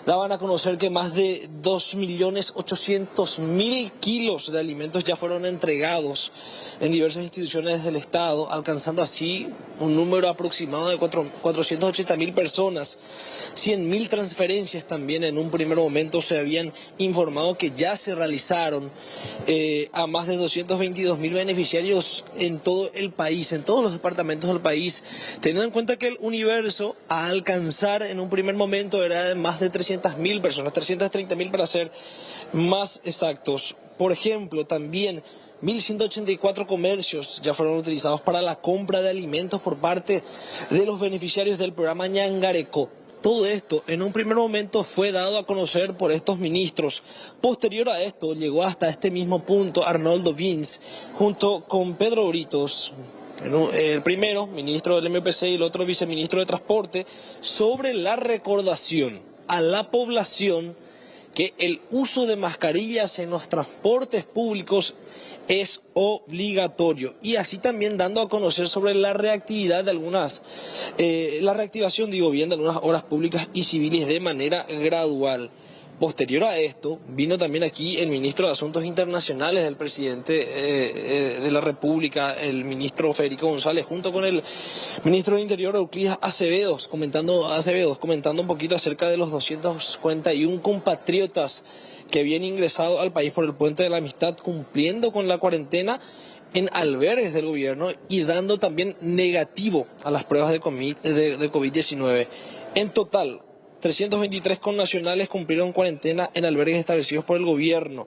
S11: daban a conocer que más de 2.800.000 kilos de alimentos ya fueron entregados en diversas instituciones del Estado, alcanzando así un número aproximado de 480.000 personas. 100.000 transferencias también en un primer momento se habían informado que ya se realizaron a más de 222.000 beneficiarios en todo el país, en todos los departamentos del país, teniendo en cuenta que el universo a alcanzar en un primer momento era de más de 300.000 personas, 330.000 para ser más exactos. Por ejemplo, también 1.184 comercios ya fueron utilizados para la compra de alimentos por parte de los beneficiarios del programa Ñangareco. Todo esto en un primer momento fue dado a conocer por estos ministros. Posterior a esto llegó hasta este mismo punto Arnoldo Vins junto con Pedro Britos, el primero ministro del MPC y el otro viceministro de Transporte, sobre la recordación a la población que el uso de mascarillas en los transportes públicos es obligatorio, y así también dando a conocer sobre la reactividad de algunas, la reactivación, digo bien, de algunas obras públicas y civiles de manera gradual. Posterior a esto, vino también aquí el ministro de Asuntos Internacionales del presidente de la República, el ministro Federico González, junto con el ministro de Interior, Euclides Acevedo, comentando un poquito acerca de los 241 compatriotas que habían ingresado al país por el Puente de la Amistad, cumpliendo con la cuarentena en albergues del gobierno y dando también negativo a las pruebas de COVID-19. En total, 323 connacionales cumplieron cuarentena en albergues establecidos por el gobierno.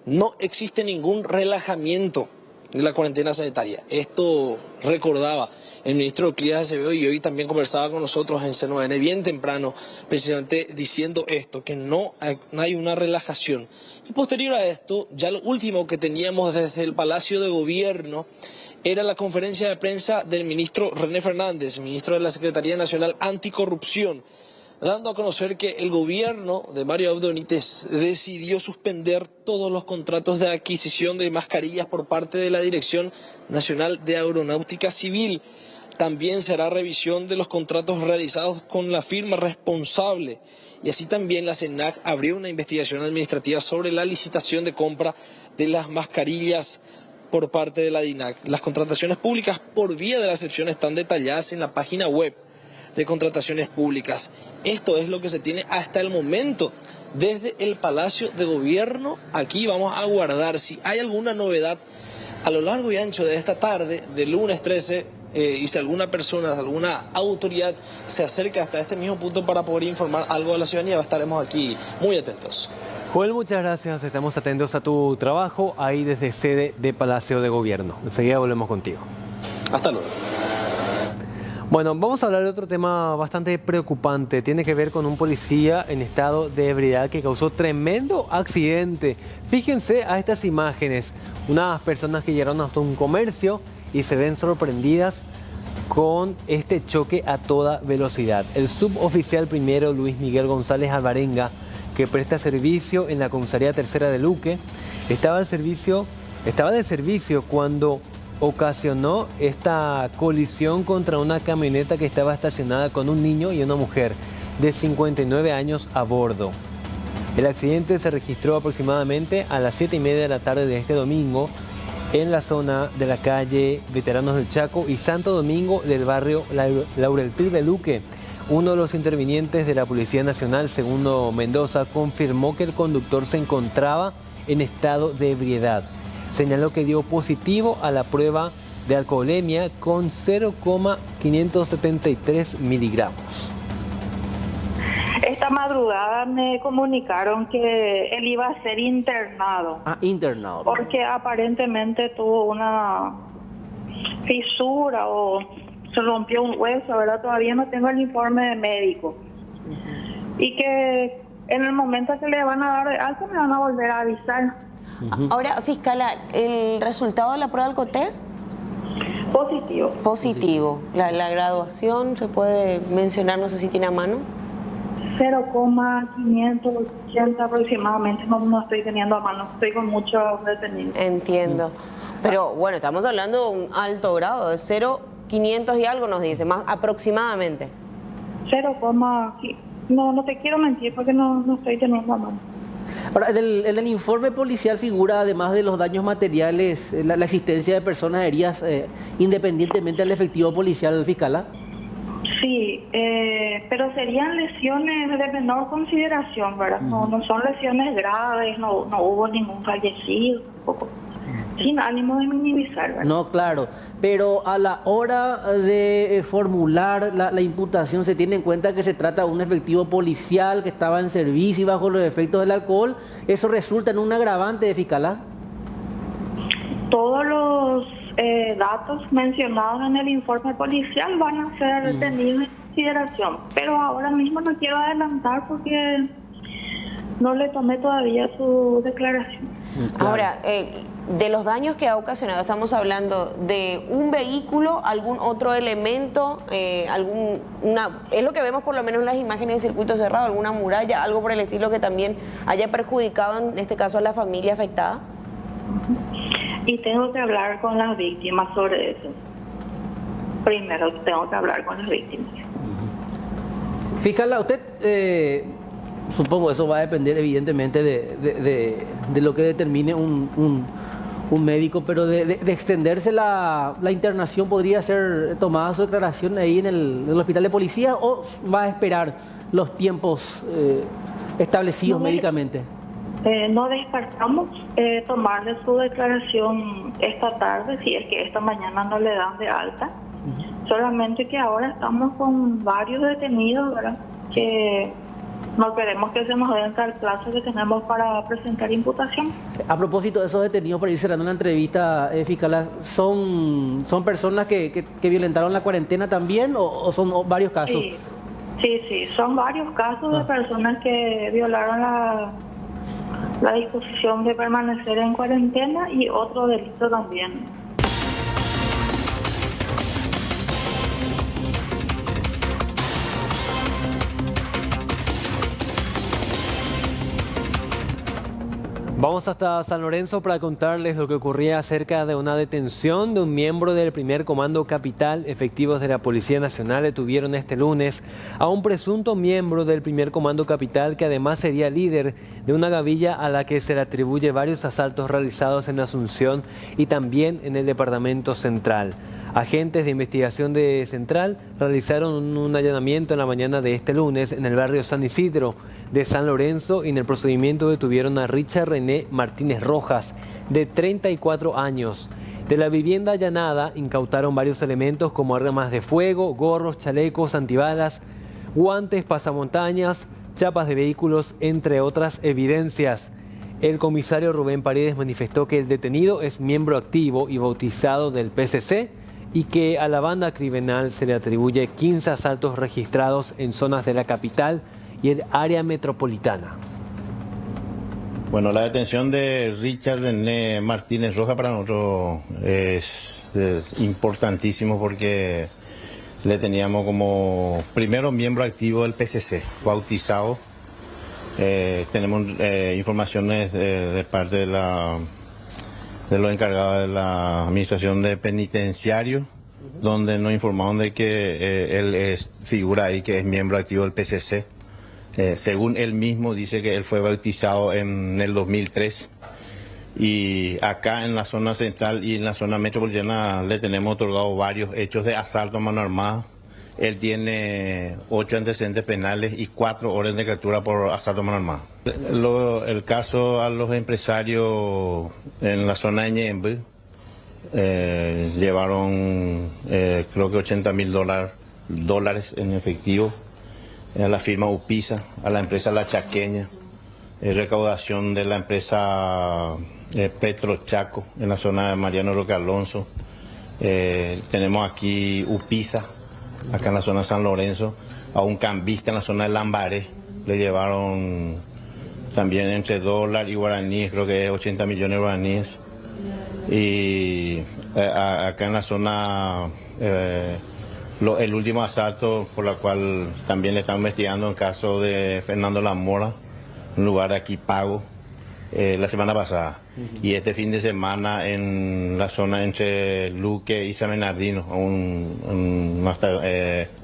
S11: No existe ningún relajamiento de la cuarentena sanitaria. Esto recordaba el ministro Euclides Acevedo, y hoy también conversaba con nosotros en C9N bien temprano, precisamente diciendo esto, que no hay una relajación. Y posterior a esto, ya lo último que teníamos desde el Palacio de Gobierno era la conferencia de prensa del ministro René Fernández, ministro de la Secretaría Nacional Anticorrupción, dando a conocer que el gobierno de Mario Abdo Benítez decidió suspender todos los contratos de adquisición de mascarillas por parte de la Dirección Nacional de Aeronáutica Civil. También se hará revisión de los contratos realizados con la firma responsable, y así también la SENAC abrió una investigación administrativa sobre la licitación de compra de las mascarillas por parte de la DINAC. Las contrataciones públicas por vía de la excepción están detalladas en la página web de contrataciones públicas. Esto es lo que se tiene hasta el momento desde el Palacio de Gobierno. Aquí vamos a aguardar si hay alguna novedad a lo largo y ancho de esta tarde, del lunes 13, y si alguna persona, alguna autoridad se acerca hasta este mismo punto para poder informar algo a la ciudadanía, estaremos aquí muy atentos.
S2: Joel, muchas gracias. Estamos atentos a tu trabajo ahí desde sede de Palacio de Gobierno. Enseguida volvemos contigo.
S11: Hasta luego.
S2: Bueno, vamos a hablar de otro tema bastante preocupante. Tiene que ver con un policía en estado de ebriedad que causó tremendo accidente. Fíjense a estas imágenes. Unas personas que llegaron hasta un comercio y se ven sorprendidas con este choque a toda velocidad. El suboficial primero Luis Miguel González Alvarenga, que presta servicio en la comisaría tercera de Luque, estaba de servicio cuando ocasionó esta colisión contra una camioneta que estaba estacionada con un niño y una mujer de 59 años a bordo. El accidente se registró aproximadamente a las 7:30 de la tarde de este domingo en la zona de la calle Veteranos del Chaco y Santo Domingo del barrio Laureltil de Luque. Uno de los intervinientes de la Policía Nacional, Segundo Mendoza, confirmó que el conductor se encontraba en estado de ebriedad. Señaló que dio positivo a la prueba de alcoholemia con 0,573 miligramos.
S12: Esta madrugada me comunicaron que él iba a ser internado.
S13: Ah, internado.
S12: Porque aparentemente tuvo una fisura o se rompió un hueso, ¿verdad? Todavía no tengo el informe de médico. Y que en el momento que le van a dar de alta me van a volver a avisar.
S14: Ahora, fiscala, ¿el resultado de la prueba del COTES?
S12: Positivo.
S14: Positivo. La graduación se puede mencionar, no sé si tiene a mano.
S12: 0,580 aproximadamente, no estoy teniendo a mano, estoy con mucho detenido.
S14: Entiendo. Pero bueno, estamos hablando de un alto grado, de 0,500 y algo nos dice, más aproximadamente.
S12: 0, no te quiero mentir porque no estoy teniendo a mano.
S13: Ahora, en el informe policial figura, además de los daños materiales, la existencia de personas heridas independientemente del efectivo policial, fiscal.
S12: Sí, pero serían lesiones de menor consideración, ¿verdad? No son lesiones graves, no hubo ningún fallecido, tampoco. Sin ánimo de minimizar, ¿verdad?
S13: No, claro, pero a la hora de formular la imputación se tiene en cuenta que se trata de un efectivo policial que estaba en servicio y bajo los efectos del alcohol. ¿Eso resulta en un agravante de fiscalía?
S12: Todos los datos mencionados en el informe policial van a ser tenidos en consideración, pero ahora mismo no quiero adelantar porque no le tomé todavía su declaración.
S14: Claro. Ahora, de los daños que ha ocasionado, estamos hablando de un vehículo, algún otro elemento, es lo que vemos por lo menos en las imágenes de circuito cerrado, alguna muralla, algo por el estilo que también haya perjudicado en este caso a la familia afectada.
S12: Y tengo que hablar con las víctimas sobre eso. Primero tengo que hablar con las víctimas.
S13: Fiscal, usted, supongo eso va a depender evidentemente de lo que determine un médico, pero de extenderse la internación, ¿podría ser tomada su declaración ahí en el hospital de policía o va a esperar los tiempos establecidos médicamente?
S12: No descartamos tomarle su declaración esta tarde, si es que esta mañana no le dan de alta. Solamente que ahora estamos con varios detenidos, ¿verdad? Que no queremos que se nos den el plazo que tenemos para presentar imputación.
S13: A propósito de esos detenidos, para ir cerrando una entrevista, fiscal, ¿son personas que violentaron la cuarentena también o son varios casos?
S12: Sí, son varios casos de personas que violaron la disposición de permanecer en cuarentena y otro delito también.
S2: Vamos hasta San Lorenzo para contarles lo que ocurría acerca de una detención de un miembro del primer comando capital. Efectivos de la Policía Nacional detuvieron este lunes a un presunto miembro del primer comando capital que además sería líder de una gavilla a la que se le atribuye varios asaltos realizados en Asunción y también en el departamento central. Agentes de investigación de Central realizaron un allanamiento en la mañana de este lunes en el barrio San Isidro de San Lorenzo y en el procedimiento detuvieron a Richard René Martínez Rojas, de 34 años. De la vivienda allanada incautaron varios elementos como armas de fuego, gorros, chalecos, antibalas, guantes, pasamontañas, chapas de vehículos, entre otras evidencias. El comisario Rubén Paredes manifestó que el detenido es miembro activo y bautizado del PCC y que a la banda criminal se le atribuye 15 asaltos registrados en zonas de la capital y el área metropolitana.
S15: Bueno, la detención de Richard René Martínez Rojas para nosotros es importantísimo porque le teníamos como primero miembro activo del PCC, bautizado. Tenemos informaciones de parte de los encargados de la administración de penitenciario, donde nos informaron de que él figura ahí que es miembro activo del PCC. Según él mismo dice que él fue bautizado en el 2003 y acá en la zona central y en la zona metropolitana le tenemos otorgado varios hechos de asalto a mano armada. Él tiene 8 antecedentes penales y 4 órdenes de captura por asalto a mano armada. El caso a los empresarios en la zona de Ñemby llevaron creo que $80.000 en efectivo. A la firma Upisa, a la empresa La Chaqueña, recaudación de la empresa Petro Chaco en la zona de Mariano Roque Alonso. Tenemos aquí Upisa, acá en la zona de San Lorenzo, a un cambista en la zona de Lambaré, le llevaron también entre dólar y guaraníes, creo que 80 millones de guaraníes. Y acá en la zona... el último asalto por la cual también le están investigando en caso de Fernando Lamora, un lugar de aquí Pago, la semana pasada. Y este fin de semana en la zona entre Luque y San Bernardino, a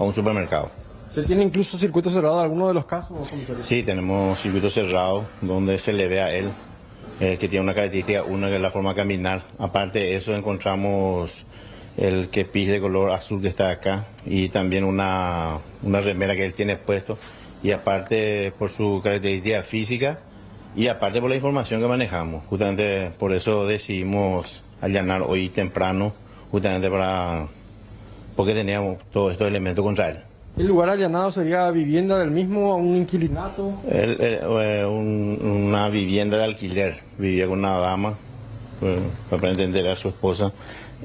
S15: un supermercado.
S4: ¿Se tiene incluso circuito cerrado en alguno de los casos?
S15: Sí, tenemos circuito cerrado donde se le ve a él, que tiene una característica, una que es la forma de caminar. Aparte de eso encontramos el kepish de color azul que está acá y también una remera que él tiene puesto, y aparte por su característica física y aparte por la información que manejamos. Justamente por eso decidimos allanar hoy temprano, justamente porque teníamos todos estos elementos contra él.
S4: ¿El lugar allanado sería vivienda del mismo, un inquilinato?
S15: Una vivienda de alquiler, vivía con una dama, para entender a su esposa.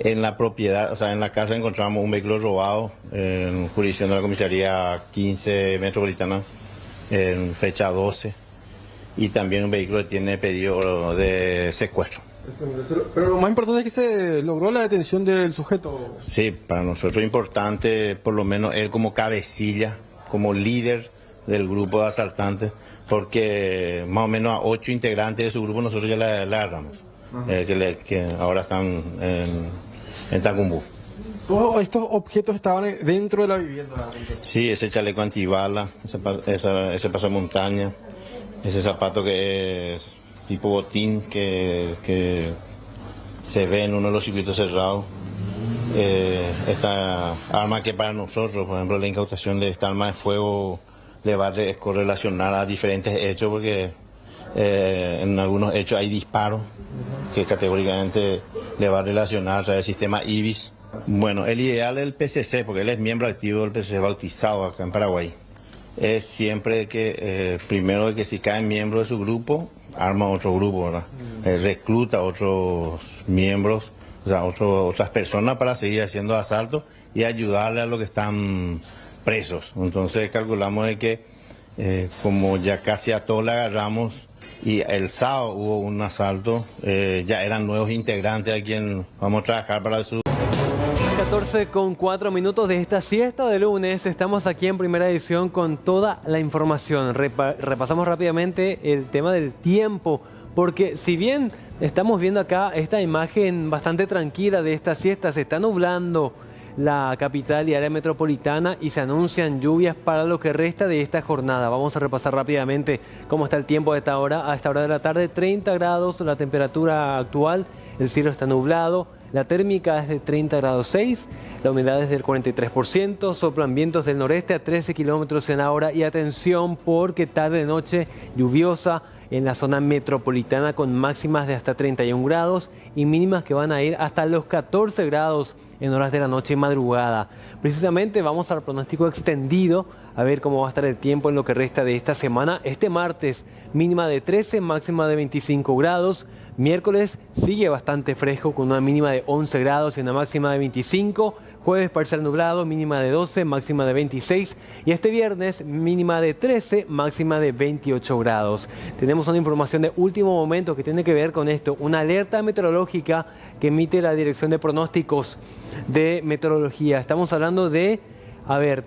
S15: En la propiedad, o sea, en la casa encontramos un vehículo robado en jurisdicción de la comisaría 15 metropolitana, en fecha 12, y también un vehículo que tiene pedido de secuestro.
S4: Pero lo más importante es que se logró la detención del sujeto.
S15: Sí, para nosotros es importante, por lo menos él como cabecilla, como líder del grupo de asaltantes, porque más o menos a 8 integrantes de su grupo nosotros ya le agarramos. Que ahora están en Tacumbú.
S4: ¿Todos estos objetos estaban dentro de la vivienda?
S15: Sí, ese chaleco antibala, ese pasamontaña, ese zapato que es tipo botín que se ve en uno de los circuitos cerrados. Esta arma que para nosotros, por ejemplo, la incautación de esta arma de fuego le va a correlacionar a diferentes hechos, porque en algunos hechos hay disparos que categóricamente le va a relacionar a través del sistema IBIS. Bueno, el ideal del PCC, porque él es miembro activo del PCC bautizado acá en Paraguay, es siempre que primero que si cae miembro de su grupo, arma otro grupo, ¿verdad? Recluta otros miembros, o sea, otras personas para seguir haciendo asaltos y ayudarle a los que están presos. Entonces calculamos de que como ya casi a todos le agarramos, y el sábado hubo un asalto, ya eran nuevos integrantes a quien vamos a trabajar para su...
S2: 14:04 de esta siesta de lunes. Estamos aquí en Primera Edición con toda la información. Repasamos rápidamente el tema del tiempo, porque si bien estamos viendo acá esta imagen bastante tranquila de esta siesta, se está nublando la capital y área metropolitana y se anuncian lluvias para lo que resta de esta jornada. Vamos a repasar rápidamente cómo está el tiempo a esta hora de la tarde. 30 grados la temperatura actual, el cielo está nublado, la térmica es de 30 grados 6, la humedad es del 43%, soplan vientos del noreste a 13 kilómetros en hora y atención porque tarde-noche lluviosa en la zona metropolitana con máximas de hasta 31 grados y mínimas que van a ir hasta los 14 grados en horas de la noche y madrugada. Precisamente vamos al pronóstico extendido a ver cómo va a estar el tiempo en lo que resta de esta semana. Este martes, mínima de 13, máxima de 25 grados. Miércoles sigue bastante fresco con una mínima de 11 grados y una máxima de 25. Jueves parcial nublado, mínima de 12, máxima de 26. Y este viernes mínima de 13, máxima de 28 grados. Tenemos una información de último momento que tiene que ver con esto. Una alerta meteorológica que emite la Dirección de Pronósticos de Meteorología. Estamos hablando de,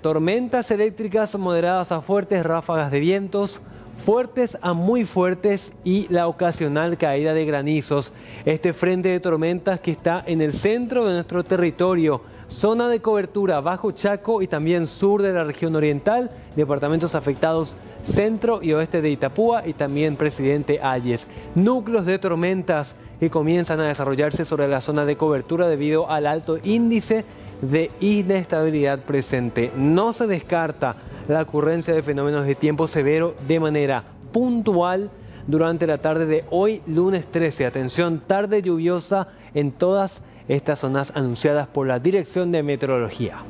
S2: tormentas eléctricas moderadas a fuertes, ráfagas de vientos, fuertes a muy fuertes y la ocasional caída de granizos. Este frente de tormentas que está en el centro de nuestro territorio, zona de cobertura Bajo Chaco y también sur de la región oriental, departamentos afectados centro y oeste de Itapúa y también Presidente Hayes. Núcleos de tormentas que comienzan a desarrollarse sobre la zona de cobertura debido al alto índice de inestabilidad presente. No se descarta la ocurrencia de fenómenos de tiempo severo de manera puntual durante la tarde de hoy, lunes 13. Atención, tarde lluviosa en todas estas zonas anunciadas por la Dirección de Meteorología.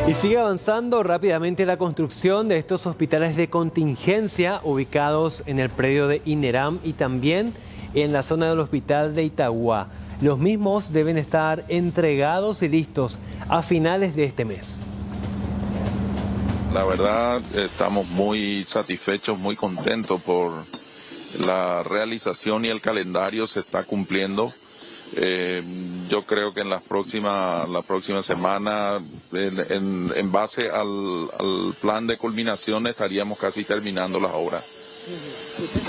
S2: Y sigue avanzando rápidamente la construcción de estos hospitales de contingencia ubicados en el predio de INERAM y también en la zona del hospital de Itagua. Los mismos deben estar entregados y listos a finales de este mes.
S16: La verdad, estamos muy satisfechos, muy contentos por la realización y el calendario se está cumpliendo. Yo creo que en la próxima semana, en base al plan de culminación, estaríamos casi terminando las obras.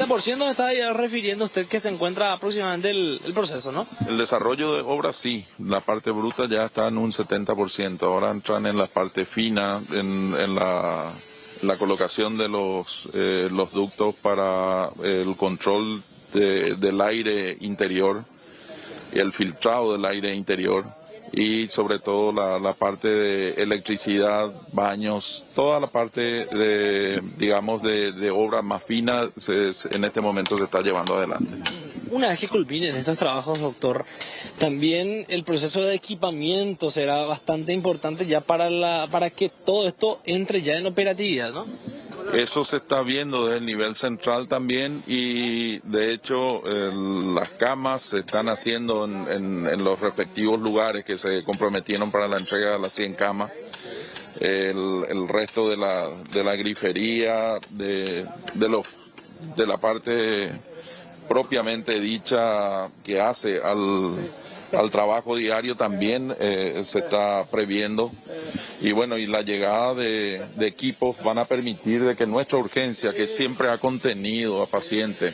S11: ¿70% me está ya refiriendo usted que se encuentra aproximadamente el proceso, no?
S16: El desarrollo de obras sí, la parte bruta ya está en un 70%, ahora entran en la parte fina, en la colocación de los ductos para el control del aire interior, y el filtrado del aire interior y sobre todo la parte de electricidad, baños, toda la parte de obra más fina en este momento se está llevando adelante.
S11: Una vez que culminen estos trabajos, doctor, también el proceso de equipamiento será bastante importante ya para que todo esto entre ya en operatividad, ¿no?
S16: Eso se está viendo desde el nivel central también y de hecho las camas se están haciendo en los respectivos lugares que se comprometieron para la entrega de las 100 camas. El resto de la grifería, de la parte propiamente dicha que hace al trabajo diario también se está previendo. Y bueno, y la llegada de equipos van a permitir de que nuestra urgencia, que siempre ha contenido a pacientes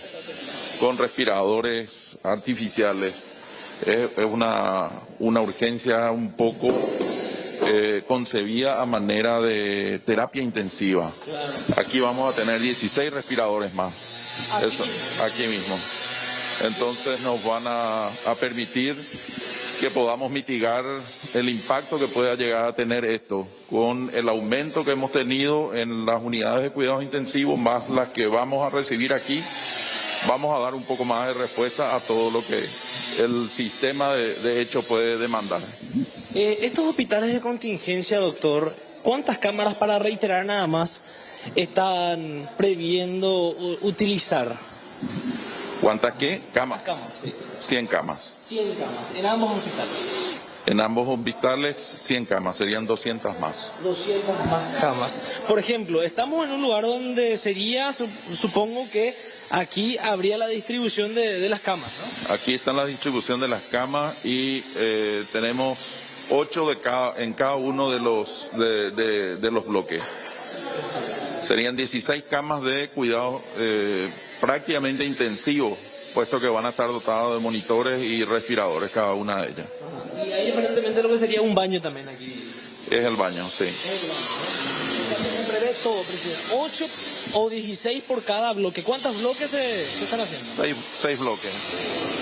S16: con respiradores artificiales, es una urgencia un poco concebida a manera de terapia intensiva. Aquí vamos a tener 16 respiradores más, eso, aquí mismo. Entonces nos van a permitir que podamos mitigar el impacto que pueda llegar a tener esto, con el aumento que hemos tenido en las unidades de cuidados intensivos, más las que vamos a recibir aquí, vamos a dar un poco más de respuesta a todo lo que el sistema de hecho puede demandar.
S11: Estos hospitales de contingencia, doctor, ¿cuántas cámaras, para reiterar nada más, están previendo utilizar?
S16: ¿Cuántas qué? Camas.
S11: Camas, sí.
S16: 100 camas.
S11: 100 camas, en ambos hospitales.
S16: En ambos hospitales 100 camas, serían 200 más.
S11: 200 más camas. Por ejemplo, estamos en un lugar donde sería, supongo que aquí habría la distribución de las camas, ¿no?
S16: Aquí está la distribución de las camas y tenemos 8 en cada uno de los bloques. Serían 16 camas de cuidado prácticamente intensivo, puesto que van a estar dotados de monitores y respiradores cada una de ellas.
S11: Y ahí aparentemente lo que sería un baño también aquí.
S16: Es el baño, sí.
S11: En breve todo, presidente. 8 o 16 por cada bloque. ¿Cuántos bloques se están haciendo?
S16: 6 bloques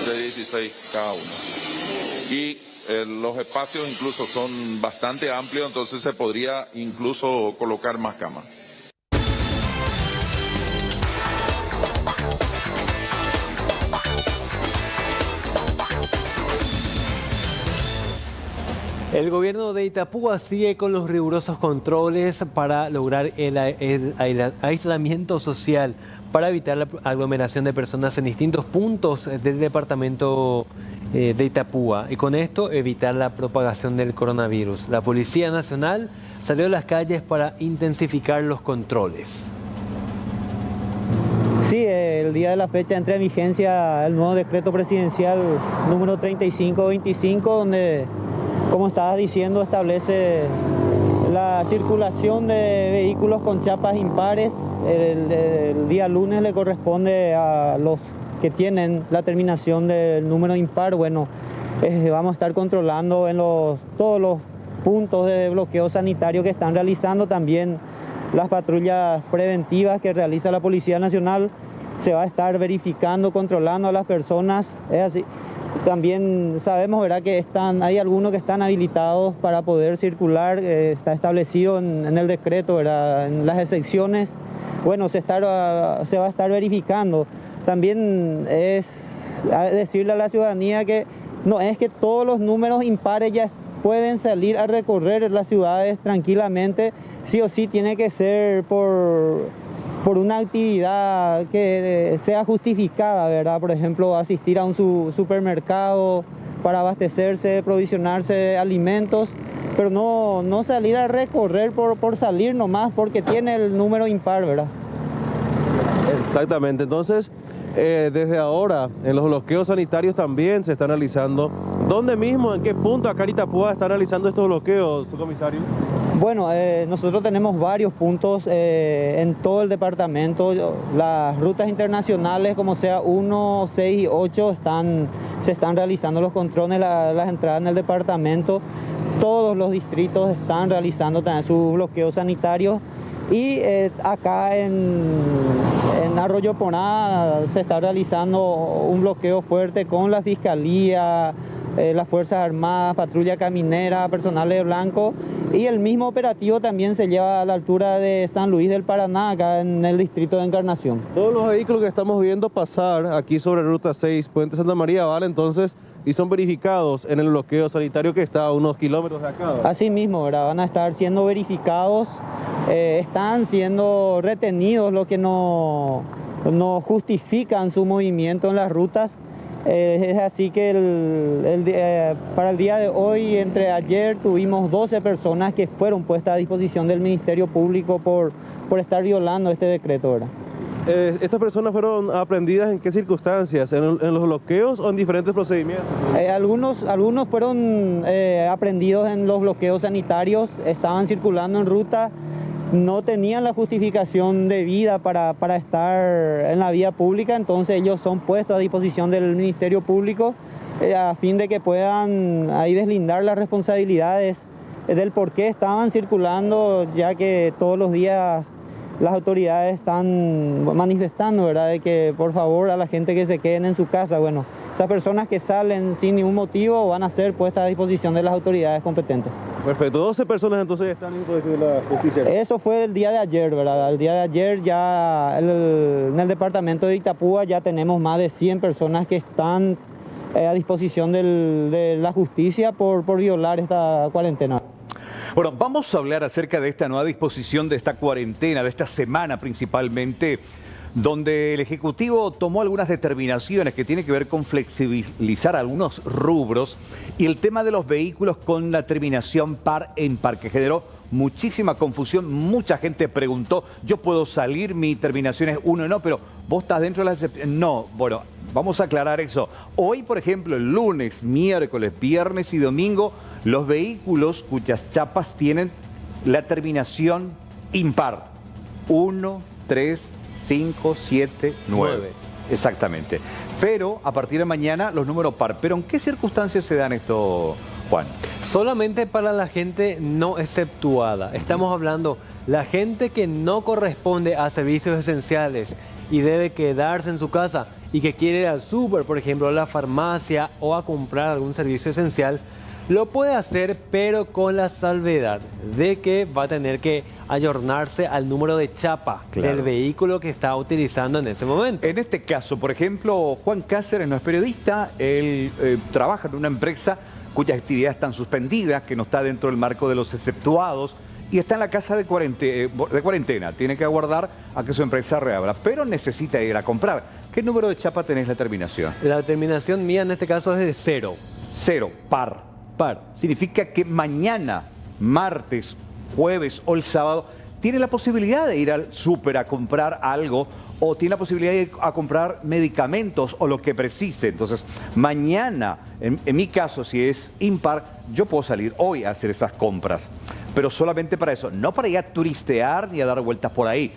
S16: de 16 cada uno. Y los espacios incluso son bastante amplios, entonces se podría incluso colocar más camas.
S2: El gobierno de Itapúa sigue con los rigurosos controles para lograr el aislamiento social, para evitar la aglomeración de personas en distintos puntos del departamento de Itapúa y con esto evitar la propagación del coronavirus. La Policía Nacional salió a las calles para intensificar los controles.
S17: Sí, el día de la fecha entra en vigencia el nuevo decreto presidencial número 3525, donde, como estabas diciendo, establece la circulación de vehículos con chapas impares. El día lunes le corresponde a los que tienen la terminación del número impar. Bueno, vamos a estar controlando en todos los puntos de bloqueo sanitario que están realizando, también las patrullas preventivas que realiza la Policía Nacional. Se va a estar verificando, controlando a las personas. Es así. También sabemos, ¿verdad?, que hay algunos que están habilitados para poder circular. Está establecido en el decreto, ¿verdad?, en las excepciones. Bueno, se va a estar verificando. También es decirle a la ciudadanía que no es que todos los números impares ya pueden salir a recorrer las ciudades tranquilamente. Sí o sí tiene que ser por una actividad que sea justificada, ¿verdad? Por ejemplo, asistir a un supermercado para abastecerse, provisionarse de alimentos, pero no salir a recorrer por salir nomás porque tiene el número impar, ¿verdad?
S18: Exactamente, entonces desde ahora en los bloqueos sanitarios también se están realizando. ¿Dónde mismo, en qué punto acá en Itapúa están realizando estos bloqueos, comisario?
S17: Bueno, nosotros tenemos varios puntos en todo el departamento. Las rutas internacionales, como sea 1, 6 y 8, se están realizando los controles, las entradas en el departamento. Todos los distritos están realizando también sus bloqueos sanitarios. Y acá en Arroyo Poná se está realizando un bloqueo fuerte con la Fiscalía, las Fuerzas Armadas, patrulla caminera, personal de blanco, y el mismo operativo también se lleva a la altura de San Luis del Paraná, acá en el distrito de Encarnación.
S18: Todos los vehículos que estamos viendo pasar aquí sobre Ruta 6, Puente Santa María, ¿vale? Entonces, y son verificados en el bloqueo sanitario que está a unos kilómetros de acá, ¿verdad?
S17: Así mismo, ¿verdad? Van a estar siendo verificados, están siendo retenidos los que no justifican su movimiento en las rutas. Es así que para el día de hoy, entre ayer, tuvimos 12 personas que fueron puestas a disposición del Ministerio Público por estar violando este decreto, ¿verdad?
S18: ¿Estas personas fueron aprendidas en qué circunstancias? ¿En los bloqueos o en diferentes procedimientos?
S17: Algunos fueron aprendidos en los bloqueos sanitarios, estaban circulando en ruta, no tenían la justificación debida para estar en la vía pública, entonces ellos son puestos a disposición del Ministerio Público a fin de que puedan ahí deslindar las responsabilidades del por qué estaban circulando, ya que todos los días las autoridades están manifestando, ¿verdad?, de que por favor a la gente que se queden en su casa. Bueno, esas personas que salen sin ningún motivo van a ser puestas a disposición de las autoridades competentes.
S18: Perfecto, 12 personas entonces están a disposición de la justicia.
S17: Eso fue el día de ayer, ¿verdad? El día de ayer ya en el departamento de Itapúa ya tenemos más de 100 personas que están a disposición de la justicia por violar esta cuarentena.
S1: Bueno, vamos a hablar acerca de esta nueva disposición de esta cuarentena, de esta semana principalmente, donde el Ejecutivo tomó algunas determinaciones que tienen que ver con flexibilizar algunos rubros y el tema de los vehículos con la terminación par en par, que generó muchísima confusión. Mucha gente preguntó, yo puedo salir, mi terminación es 1, no, pero vos estás dentro de la excepción. No, bueno, vamos a aclarar eso. Hoy, por ejemplo, el lunes, miércoles, viernes y domingo, los vehículos cuyas chapas tienen la terminación impar. 1, 3, 5, 7, 9. Exactamente. Pero a partir de mañana los números par. ¿Pero en qué circunstancias se dan esto, Juan?
S2: Solamente para la gente no exceptuada. Estamos hablando la gente que no corresponde a servicios esenciales y debe quedarse en su casa y que quiere ir al súper, por ejemplo, a la farmacia o a comprar algún servicio esencial, lo puede hacer, pero con la salvedad de que va a tener que ayornarse al número de chapa del vehículo que está utilizando en ese momento.
S1: En este caso, por ejemplo, Juan Cáceres no es periodista, él trabaja en una empresa cuyas actividades están suspendidas, que no está dentro del marco de los exceptuados y está en la casa de cuarentena. Tiene que aguardar a que su empresa reabra, pero necesita ir a comprar. ¿Qué número de chapa tenés la terminación?
S2: La terminación mía en este caso es de 0.
S1: 0, par.
S2: Par.
S1: Significa que mañana, martes, jueves o el sábado, tiene la posibilidad de ir al súper a comprar algo o tiene la posibilidad de ir a comprar medicamentos o lo que precise. Entonces, mañana, en mi caso, si es impar, yo puedo salir hoy a hacer esas compras. Pero solamente para eso, no para ir a turistear ni a dar vueltas por ahí.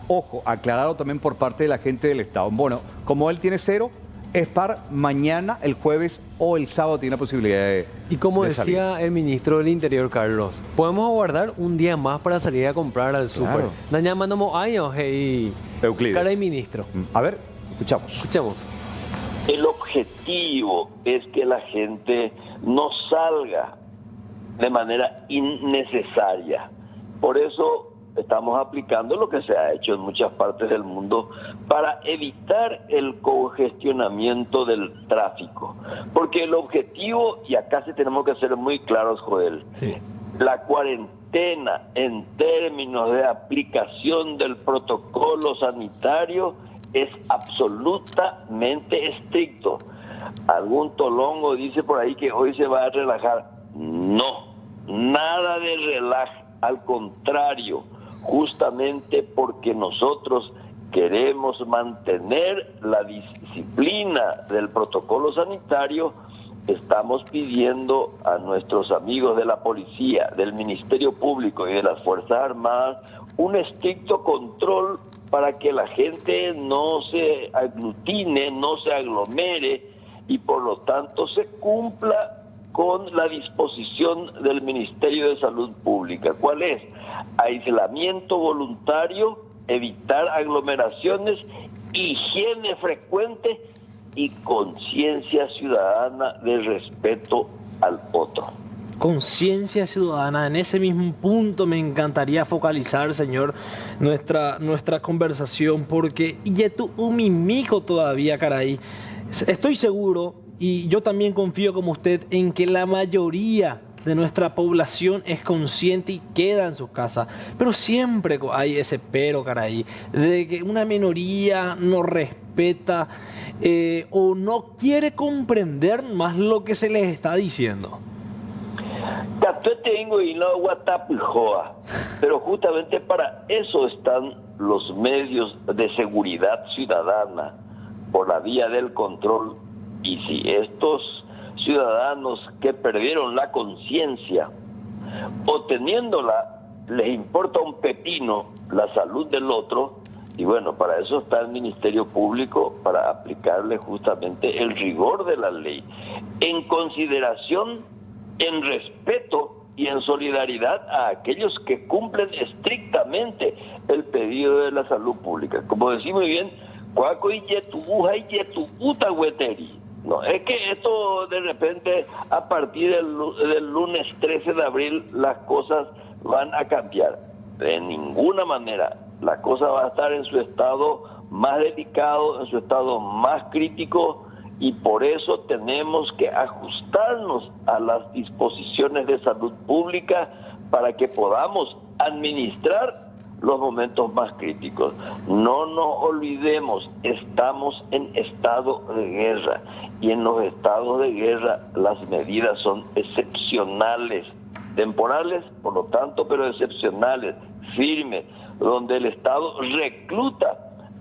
S1: Ojo, aclarado también por parte de la gente del Estado. Bueno, como él tiene 0, es par, mañana, el jueves o el sábado tiene la posibilidad de
S2: Y como
S1: de
S2: decía
S1: salir.
S2: el ministro del Interior, Carlos, podemos aguardar un día más para salir a comprar al súper.
S1: Claro.
S2: Naña mandamos años y
S1: Euclides.
S2: cara y ministro.
S1: A ver, escuchamos.
S2: Escuchamos.
S19: El objetivo es que la gente no salga de manera innecesaria. Por eso estamos aplicando lo que se ha hecho en muchas partes del mundo para evitar el congestionamiento del tráfico. Porque el objetivo, y acá sí tenemos que ser muy claros, Joel, la cuarentena en términos de aplicación del protocolo sanitario es absolutamente estricto. Algún tolongo dice por ahí que hoy se va a relajar. No, nada de relaje, al contrario, justamente porque nosotros queremos mantener la disciplina del protocolo sanitario, estamos pidiendo a nuestros amigos de la policía, del Ministerio Público y de las Fuerzas Armadas un estricto control para que la gente no se aglutine, no se aglomere y por lo tanto se cumpla con la disposición del Ministerio de Salud Pública. ¿Cuál es? Aislamiento voluntario, evitar aglomeraciones, higiene frecuente y conciencia ciudadana del respeto al otro.
S11: Conciencia ciudadana, en ese mismo punto me encantaría focalizar, señor, nuestra conversación, porque yetu umimico todavía, caray. Estoy seguro, y yo también confío como usted, en que la mayoría de nuestra población es consciente y queda en sus casas. Pero siempre hay ese pero, caray, de que una minoría no respeta o no quiere comprender más lo que se les está diciendo.
S19: Pero justamente para eso están los medios de seguridad ciudadana, por la vía del control. Y si estos ciudadanos que perdieron la conciencia o teniéndola les importa un pepino la salud del otro, y bueno, para eso está el Ministerio Público, para aplicarle justamente el rigor de la ley, en consideración, en respeto y en solidaridad a aquellos que cumplen estrictamente el pedido de la salud pública. Como decimos muy bien, no, es que esto de repente a partir del lunes 13 de abril las cosas van a cambiar. De ninguna manera. La cosa va a estar en su estado más delicado, en su estado más crítico, y por eso tenemos que ajustarnos a las disposiciones de salud pública para que podamos administrar los momentos más críticos. No nos olvidemos, estamos en estado de guerra, y en los estados de guerra las medidas son excepcionales, temporales por lo tanto, pero excepcionales, firmes, donde el Estado recluta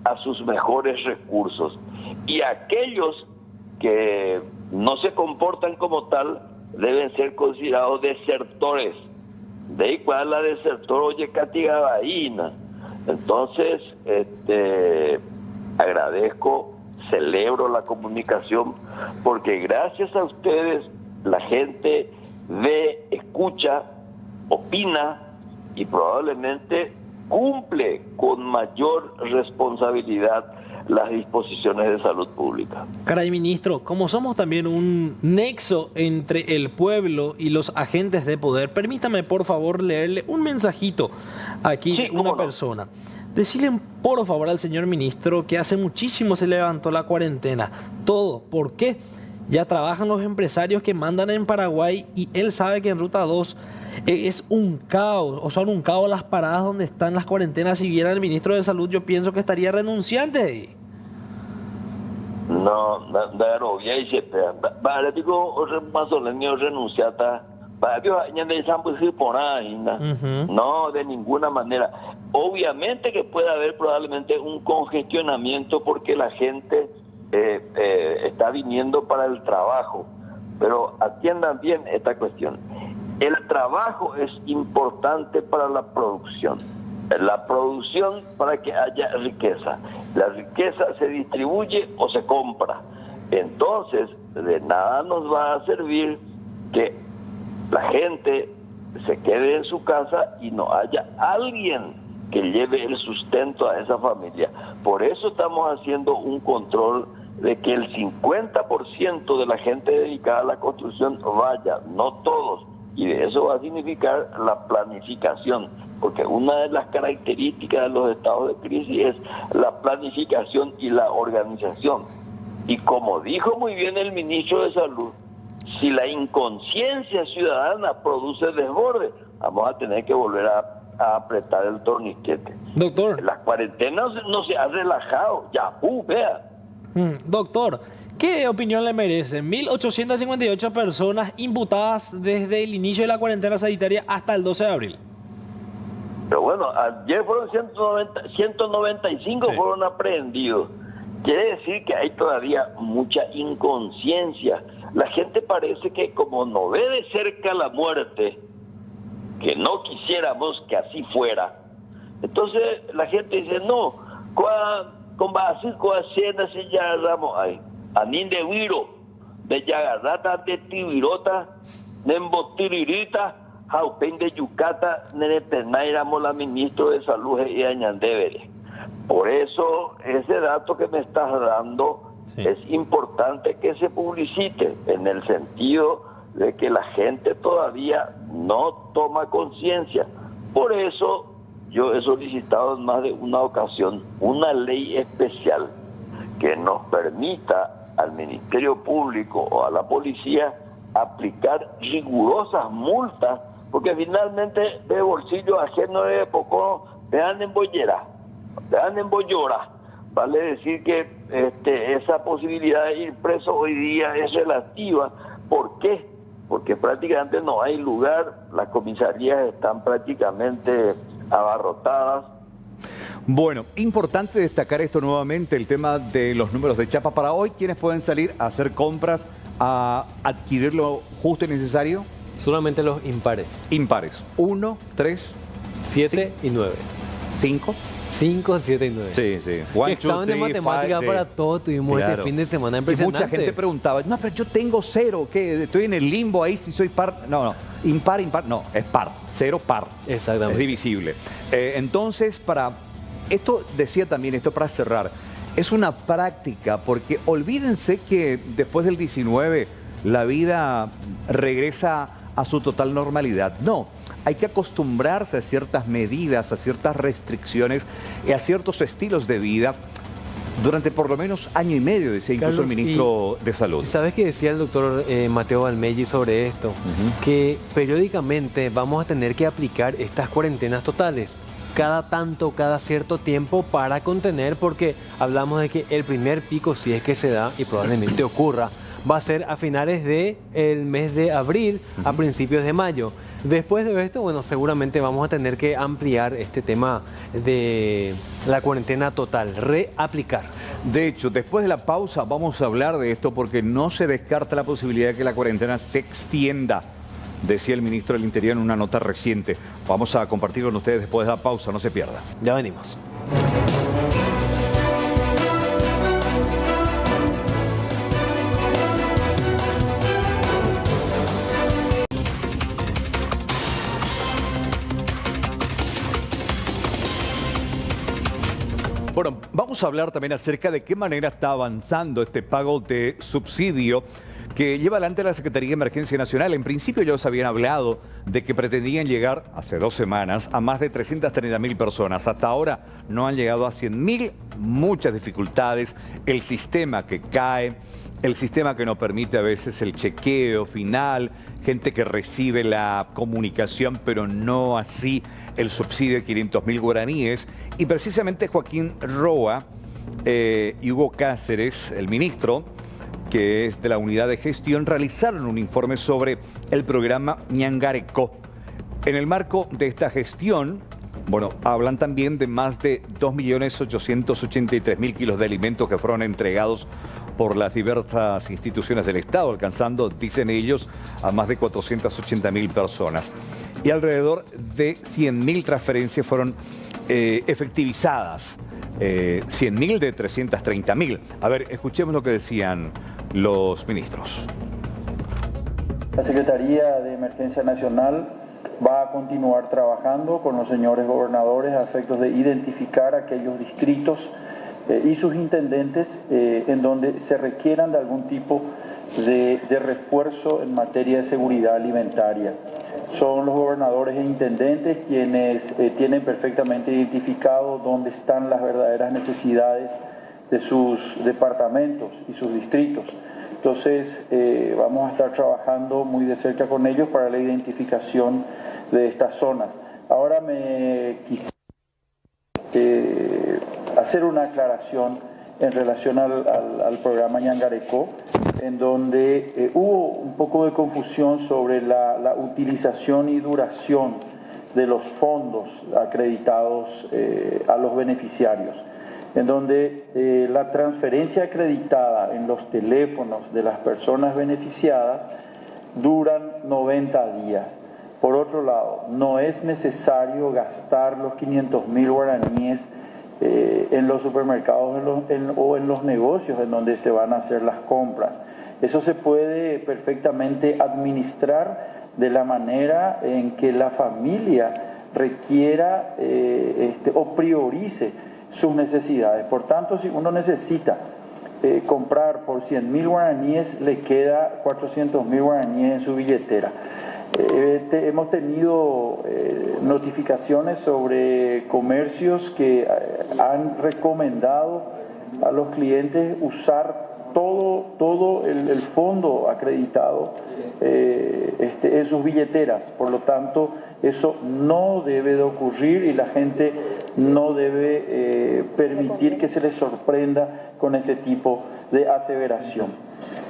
S19: a sus mejores recursos, y aquellos que no se comportan como tal deben ser considerados desertores. De ahí cuál la desertor oye catigabaína. Entonces, agradezco, celebro la comunicación, porque gracias a ustedes la gente ve, escucha, opina y probablemente cumple con mayor responsabilidad las disposiciones de salud pública.
S11: Caray, ministro, como somos también un nexo entre el pueblo y los agentes de poder, permítame por favor leerle un mensajito aquí a una persona. Decirle por favor al señor ministro que hace muchísimo se levantó la cuarentena. Todo. ¿Por qué?
S20: ya trabajan los empresarios que mandan en Paraguay y él sabe que en Ruta 2 es un caos, o son un caos las paradas donde están las cuarentenas. Si viera el ministro de Salud, yo pienso que estaría renunciante ahí.
S19: No, ya hice, para digo, más o menos renunciata, para que vayan de San por ahí, no, de ninguna manera. Obviamente que puede haber probablemente un congestionamiento porque la gente está viniendo para el trabajo, pero atiendan bien esta cuestión. El trabajo es importante para la producción. La producción para que haya riqueza. La riqueza se distribuye o se compra. Entonces, de nada nos va a servir que la gente se quede en su casa y no haya alguien que lleve el sustento a esa familia. Por eso estamos haciendo un control de que el 50% de la gente dedicada a la construcción vaya, no todos. Y de eso va a significar la planificación, porque una de las características de los estados de crisis es la planificación y la organización. Y como dijo muy bien el ministro de Salud, si la inconsciencia ciudadana produce desborde, vamos a tener que volver a apretar el torniquete.
S20: Doctor.
S19: Las cuarentenas no se han relajado, ya, vea.
S20: Doctor, ¿qué opinión le merecen 1.858 personas imputadas desde el inicio de la cuarentena sanitaria hasta el 12 de abril?
S19: Pero bueno, ayer fueron 195 sí. Fueron aprehendidos. Quiere decir que hay todavía mucha inconsciencia. La gente parece que como no ve de cerca la muerte, que no quisiéramos que así fuera, entonces la gente dice, no, con base con cena se ya agarramos ahí. Anín de Huiro, de Yagarrata, de Tibirota, de Embotiririta, Jaupen de Yucata, Neretenairamos la ministro de Salud y Añandevere. Por eso, ese dato que me estás dando es importante que se publicite, en el sentido de que la gente todavía no toma conciencia. Por eso, yo he solicitado en más de una ocasión una ley especial que nos permita al Ministerio Público o a la policía aplicar rigurosas multas, porque finalmente de bolsillo ajeno de poco te dan en bollera, te dan en bollora. Vale decir que esa posibilidad de ir preso hoy día es relativa. ¿Por qué? Porque prácticamente no hay lugar, las comisarías están prácticamente abarrotadas.
S1: Bueno, importante destacar esto nuevamente, el tema de los números de chapa para hoy. ¿Quiénes pueden salir a hacer compras, a adquirir lo justo y necesario?
S2: Solamente los impares.
S1: Impares. 1, 3,
S2: 7 y 9.
S1: 5.
S2: 5, 7 y 9.
S1: Sí, sí.
S2: One, examen de matemática para todos tuvimos este fin de semana impresionante.
S1: Y mucha gente preguntaba, no, pero yo tengo 0, ¿qué? Estoy en el limbo ahí si soy par. No, impar, no, es par. 0 par.
S2: Exactamente.
S1: Es divisible. Entonces, esto decía también, esto para cerrar, es una práctica, porque olvídense que después del 19 la vida regresa a su total normalidad. No. Hay que acostumbrarse a ciertas medidas, a ciertas restricciones y a ciertos estilos de vida durante por lo menos año y medio, decía incluso el ministro de Salud.
S2: ¿Sabes qué decía el doctor Mateo Valmelli sobre esto? Que periódicamente vamos a tener que aplicar estas cuarentenas totales. Cada cierto tiempo para contener, porque hablamos de que el primer pico, si es que se da, y probablemente ocurra, va a ser a finales del mes de abril, a principios de mayo. Después de esto, bueno, seguramente vamos a tener que ampliar este tema de la cuarentena total, reaplicar.
S1: De hecho, después de la pausa vamos a hablar de esto, porque no se descarta la posibilidad de que la cuarentena se extienda, decía el ministro del Interior en una nota reciente. Vamos a compartir con ustedes después de la pausa, no se pierda.
S2: Ya venimos.
S1: Bueno, vamos a hablar también acerca de qué manera está avanzando este pago de subsidio que lleva adelante la Secretaría de Emergencia Nacional. En principio ellos habían hablado de que pretendían llegar hace 2 semanas a más de 330.000 personas. Hasta ahora no han llegado a 100.000, muchas dificultades, el sistema que cae, el sistema que no permite a veces el chequeo final, gente que recibe la comunicación pero no así el subsidio de 500.000 guaraníes. Y precisamente Joaquín Roa y Hugo Cáceres, el ministro, que es de la unidad de gestión, realizaron un informe sobre el programa Ñangarecó. En el marco de esta gestión, bueno, hablan también de más de 2.883.000 kilos de alimentos que fueron entregados por las diversas instituciones del Estado, alcanzando, dicen ellos, a más de 480.000 personas. Y alrededor de 100.000 transferencias fueron efectivizadas. 100.000 de 330.000. A ver, escuchemos lo que decían los ministros.
S21: La Secretaría de Emergencia Nacional va a continuar trabajando con los señores gobernadores a efectos de identificar aquellos distritos y sus intendentes en donde se requieran de algún tipo de refuerzo en materia de seguridad alimentaria. Son los gobernadores e intendentes quienes tienen perfectamente identificado dónde están las verdaderas necesidades de sus departamentos y sus distritos. Entonces vamos a estar trabajando muy de cerca con ellos para la identificación de estas zonas. Ahora me quisiera hacer una aclaración en relación al programa Ñangarecó, en donde hubo un poco de confusión sobre la utilización y duración de los fondos acreditados a los beneficiarios, en donde la transferencia acreditada en los teléfonos de las personas beneficiadas duran 90 días. Por otro lado, no es necesario gastar los 500.000 guaraníes en los supermercados o en los negocios en donde se van a hacer las compras. Eso se puede perfectamente administrar de la manera en que la familia requiera o priorice sus necesidades. Por tanto, si uno necesita comprar por 100.000 guaraníes, le queda 400.000 guaraníes en su billetera. Hemos tenido notificaciones sobre comercios que han recomendado a los clientes usar todo el fondo acreditado en sus billeteras. Por lo tanto, eso no debe de ocurrir y la gente no debe permitir que se les sorprenda con este tipo de aseveración.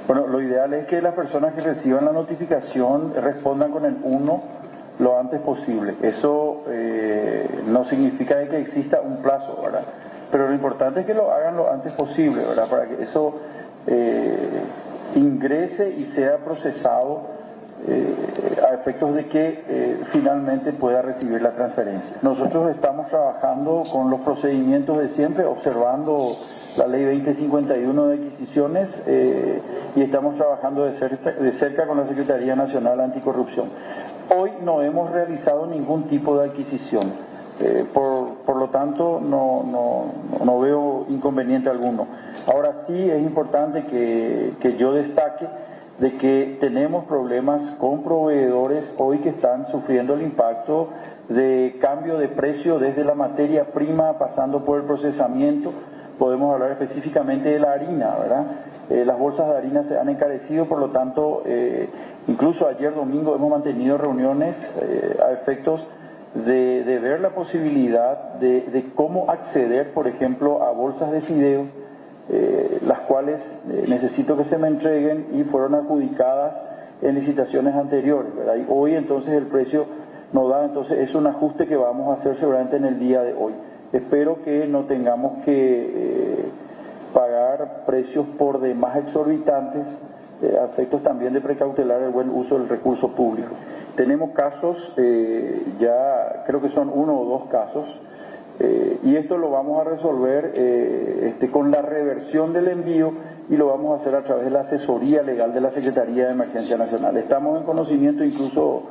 S21: Bueno, lo ideal es que las personas que reciban la notificación respondan con el 1 lo antes posible. Eso no significa que exista un plazo, ¿verdad? Pero lo importante es que lo hagan lo antes posible, ¿verdad? Para que eso ingrese y sea procesado a efectos de que finalmente pueda recibir la transferencia. Nosotros estamos trabajando con los procedimientos de siempre, observando la ley 2051 de adquisiciones y estamos trabajando de cerca con la Secretaría Nacional Anticorrupción. Hoy no hemos realizado ningún tipo de adquisición, por lo tanto no veo inconveniente alguno. Ahora sí es importante que yo destaque de que tenemos problemas con proveedores hoy que están sufriendo el impacto de cambio de precio desde la materia prima pasando por el procesamiento. Podemos hablar específicamente de la harina, ¿verdad? Las bolsas de harina se han encarecido, por lo tanto, incluso ayer domingo hemos mantenido reuniones a efectos de ver la posibilidad de cómo acceder, por ejemplo, a bolsas de fideo, las cuales necesito que se me entreguen y fueron adjudicadas en licitaciones anteriores, ¿verdad? Y hoy entonces el precio no da, entonces es un ajuste que vamos a hacer seguramente en el día de hoy. Espero que no tengamos que pagar precios por demás exorbitantes, a efectos también de precautelar el buen uso del recurso público. Tenemos casos, ya creo que son 1 o 2 casos, y esto lo vamos a resolver con la reversión del envío y lo vamos a hacer a través de la asesoría legal de la Secretaría de Emergencia Nacional. Estamos en conocimiento, incluso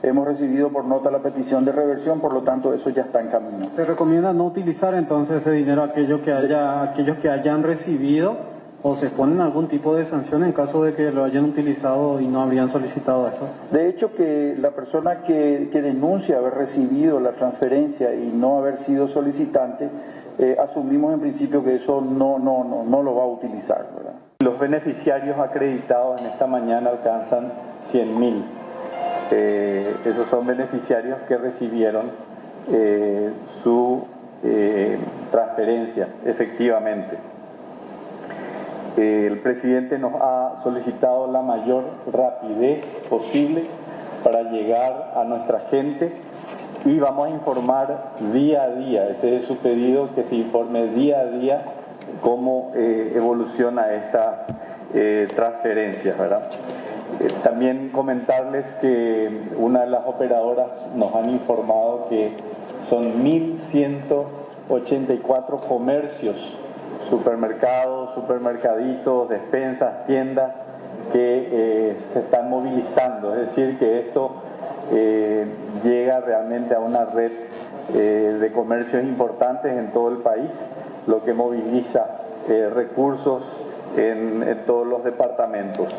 S21: hemos recibido por nota la petición de reversión, por lo tanto eso ya está en camino.
S4: Se recomienda no utilizar entonces ese dinero aquellos que hayan recibido
S3: o se ponen algún tipo de sanción en caso de que lo hayan utilizado y no habrían solicitado esto?
S21: De hecho, que la persona que denuncia haber recibido la transferencia y no haber sido solicitante, asumimos en principio que eso no lo va a utilizar, ¿verdad? Los beneficiarios acreditados en esta mañana alcanzan 100.000. Esos son beneficiarios que recibieron su transferencia efectivamente. El presidente nos ha solicitado la mayor rapidez posible para llegar a nuestra gente y vamos a informar día a día, ese es su pedido, que se informe día a día cómo evoluciona estas transferencias, ¿verdad? También comentarles que una de las operadoras nos han informado que son 1.184 comercios, supermercados, supermercaditos, despensas, tiendas que se están movilizando, es decir, que esto llega realmente a una red de comercios importantes en todo el país, lo que moviliza recursos en todos los departamentos.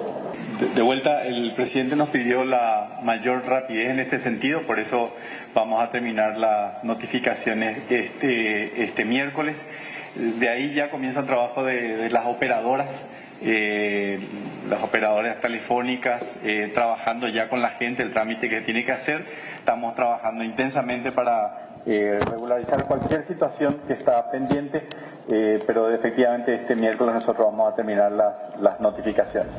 S22: De vuelta, el presidente nos pidió la mayor rapidez en este sentido, por eso vamos a terminar las notificaciones este miércoles. De ahí ya comienza el trabajo de las operadoras telefónicas, trabajando ya con la gente, el trámite que tiene que hacer. Estamos trabajando intensamente para regularizar cualquier situación que está pendiente, pero efectivamente este miércoles nosotros vamos a terminar las notificaciones.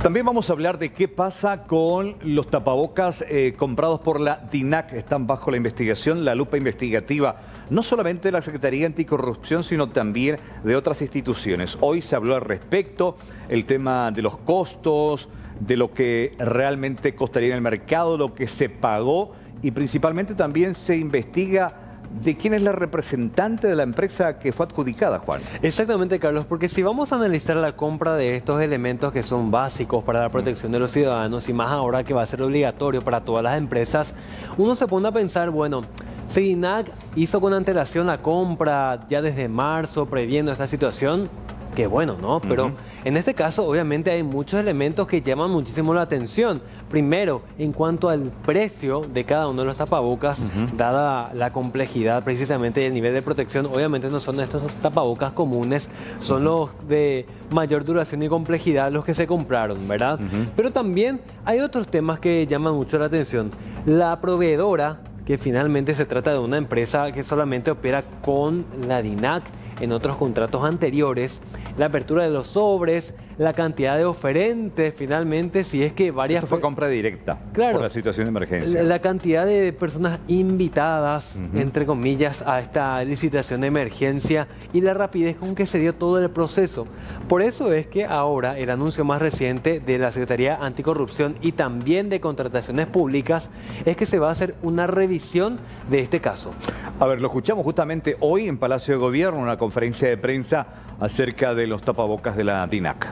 S1: También vamos a hablar de qué pasa con los tapabocas comprados por la DINAC. Están bajo la investigación, la lupa investigativa, no solamente de la Secretaría Anticorrupción, sino también de otras instituciones. Hoy se habló al respecto, el tema de los costos, de lo que realmente costaría en el mercado, lo que se pagó, y principalmente también se investiga de quién es la representante de la empresa que fue adjudicada, Juan.
S2: Exactamente, Carlos, porque si vamos a analizar la compra de estos elementos que son básicos para la protección de los ciudadanos, y más ahora que va a ser obligatorio para todas las empresas, uno se pone a pensar, bueno, si DINAC hizo con antelación la compra ya desde marzo, previendo esta situación, qué bueno, ¿no? Pero en este caso, obviamente, hay muchos elementos que llaman muchísimo la atención. Primero, en cuanto al precio de cada uno de los tapabocas, dada la complejidad precisamente y el nivel de protección, obviamente no son estos tapabocas comunes, son los de mayor duración y complejidad los que se compraron, ¿verdad? Pero también hay otros temas que llaman mucho la atención. La proveedora, que finalmente se trata de una empresa que solamente opera con la DINAC, en otros contratos anteriores, la apertura de los sobres, la cantidad de oferentes, finalmente, si es que varias...
S1: Esto fue compra directa,
S2: claro,
S1: por la situación de emergencia.
S2: La cantidad de personas invitadas, entre comillas, a esta licitación de emergencia y la rapidez con que se dio todo el proceso. Por eso es que ahora el anuncio más reciente de la Secretaría Anticorrupción y también de Contrataciones Públicas es que se va a hacer una revisión de este caso.
S1: A ver, lo escuchamos justamente hoy en Palacio de Gobierno, una conferencia de prensa acerca de los tapabocas de la DINAC.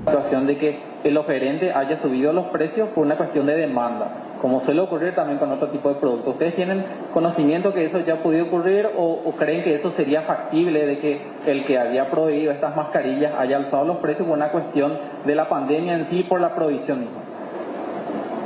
S23: La situación de que el oferente haya subido los precios por una cuestión de demanda, como suele ocurrir también con otro tipo de productos. ¿Ustedes tienen conocimiento que eso ya ha podido ocurrir o creen que eso sería factible de que el que había proveído estas mascarillas haya alzado los precios por una cuestión de la pandemia en sí, por la provisión misma?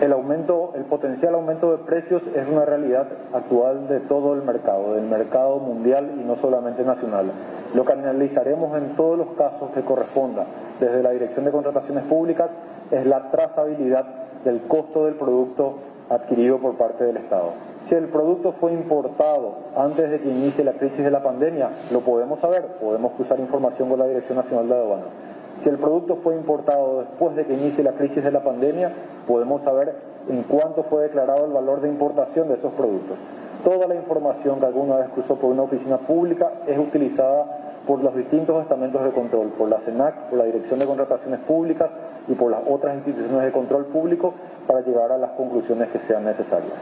S21: El potencial aumento de precios es una realidad actual de todo el mercado, del mercado mundial y no solamente nacional. Lo que analizaremos en todos los casos que corresponda desde la Dirección de Contrataciones Públicas es la trazabilidad del costo del producto adquirido por parte del Estado. Si el producto fue importado antes de que inicie la crisis de la pandemia, lo podemos saber, podemos cruzar información con la Dirección Nacional de Aduanas. Si el producto fue importado después de que inicie la crisis de la pandemia, podemos saber en cuánto fue declarado el valor de importación de esos productos. Toda la información que alguna vez cruzó por una oficina pública es utilizada por los distintos estamentos de control, por la CENAC, por la Dirección de Contrataciones Públicas y por las otras instituciones de control público para llegar a las conclusiones que sean necesarias.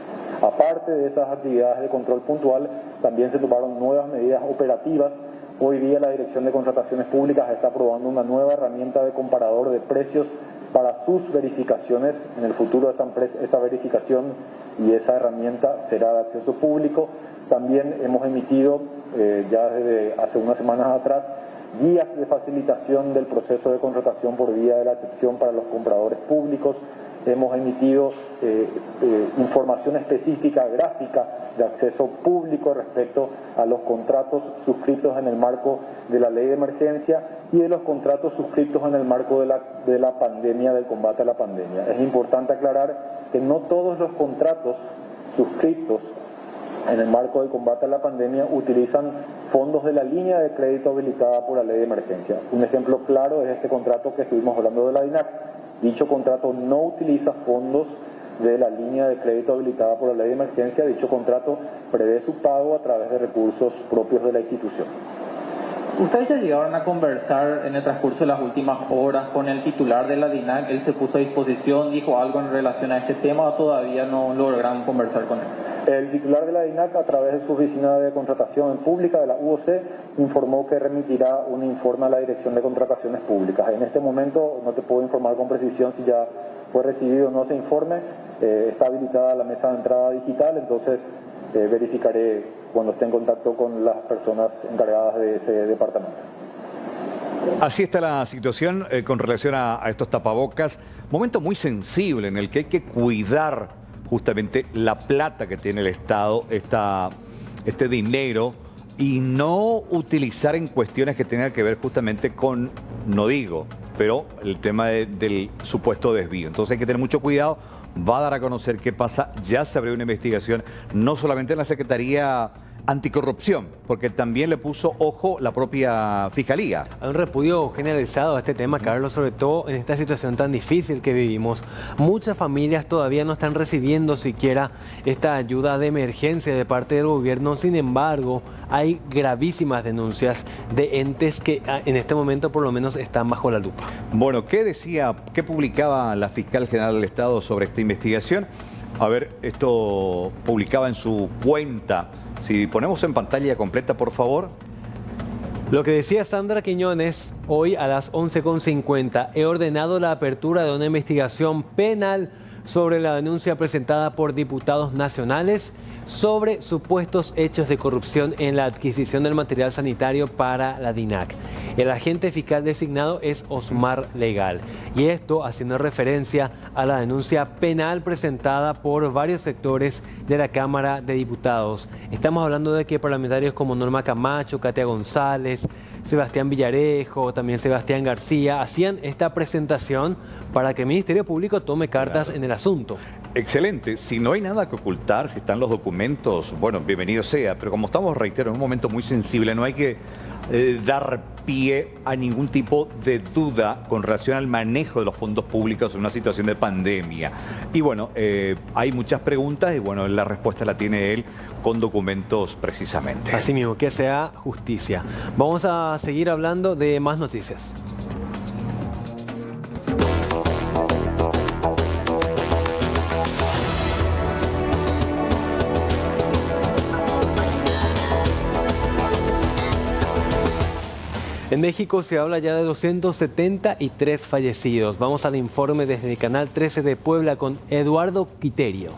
S21: Aparte de esas actividades de control puntual, también se tomaron nuevas medidas operativas. Hoy día la Dirección de Contrataciones Públicas está probando una nueva herramienta de comparador de precios para sus verificaciones. En el futuro esa verificación y esa herramienta será de acceso público. También hemos emitido ya desde hace unas semanas atrás guías de facilitación del proceso de contratación por vía de la excepción para los compradores públicos. Hemos emitido información específica, gráfica, de acceso público respecto a los contratos suscritos en el marco de la ley de emergencia y de los contratos suscritos en el marco de la pandemia, del combate a la pandemia. Es importante aclarar que no todos los contratos suscritos en el marco del combate a la pandemia utilizan fondos de la línea de crédito habilitada por la ley de emergencia. Un ejemplo claro es este contrato que estuvimos hablando de la DINAC. Dicho contrato no utiliza fondos de la línea de crédito habilitada por la ley de emergencia. Dicho contrato prevé su pago a través de recursos propios de la institución.
S23: ¿Ustedes ya llegaron a conversar en el transcurso de las últimas horas con el titular de la DINAC? ¿Él se puso a disposición, dijo algo en relación a este tema o todavía no lograron conversar con él?
S21: El titular de la DINAC, a través de su oficina de contratación pública de la UOC, informó que remitirá un informe a la Dirección de Contrataciones Públicas. En este momento no te puedo informar con precisión si ya fue recibido o no ese informe. Está habilitada la mesa de entrada digital, entonces verificaré cuando esté en contacto con las personas encargadas de ese departamento.
S1: Así está la situación con relación a estos tapabocas. Momento muy sensible en el que hay que cuidar justamente la plata que tiene el Estado, este dinero, y no utilizar en cuestiones que tengan que ver justamente con, no digo, pero el tema del supuesto desvío. Entonces hay que tener mucho cuidado. Va a dar a conocer qué pasa. Ya se abrió una investigación, no solamente en la Secretaría Anticorrupción, porque también le puso ojo la propia Fiscalía.
S2: Hay un repudio generalizado a este tema, Carlos, sobre todo en esta situación tan difícil que vivimos. Muchas familias todavía no están recibiendo siquiera esta ayuda de emergencia de parte del gobierno. Sin embargo, hay gravísimas denuncias de entes que en este momento por lo menos están bajo la lupa.
S1: Bueno, ¿qué publicaba la Fiscal General del Estado sobre esta investigación? A ver, esto publicaba en su cuenta. Si ponemos en pantalla completa, por favor.
S2: Lo que decía Sandra Quiñones hoy a las 11:50, he ordenado la apertura de una investigación penal sobre la denuncia presentada por diputados nacionales sobre supuestos hechos de corrupción en la adquisición del material sanitario para la DINAC. El agente fiscal designado es Osmar Legal, y esto haciendo referencia a la denuncia penal presentada por varios sectores de la Cámara de Diputados. Estamos hablando de que parlamentarios como Norma Camacho, Katia González, Sebastián Villarejo, también Sebastián García, hacían esta presentación para que el Ministerio Público tome cartas en el asunto.
S1: Excelente. Si no hay nada que ocultar, si están los documentos, bueno, bienvenido sea. Pero como estamos, reitero, en un momento muy sensible, no hay que dar pie a ningún tipo de duda con relación al manejo de los fondos públicos en una situación de pandemia. Y bueno, hay muchas preguntas y bueno, la respuesta la tiene él con documentos precisamente.
S2: Así mismo, que sea justicia. Vamos a seguir hablando de más noticias. En México se habla ya de 273 fallecidos. Vamos al informe desde el Canal 13 de Puebla con Eduardo Quiterio.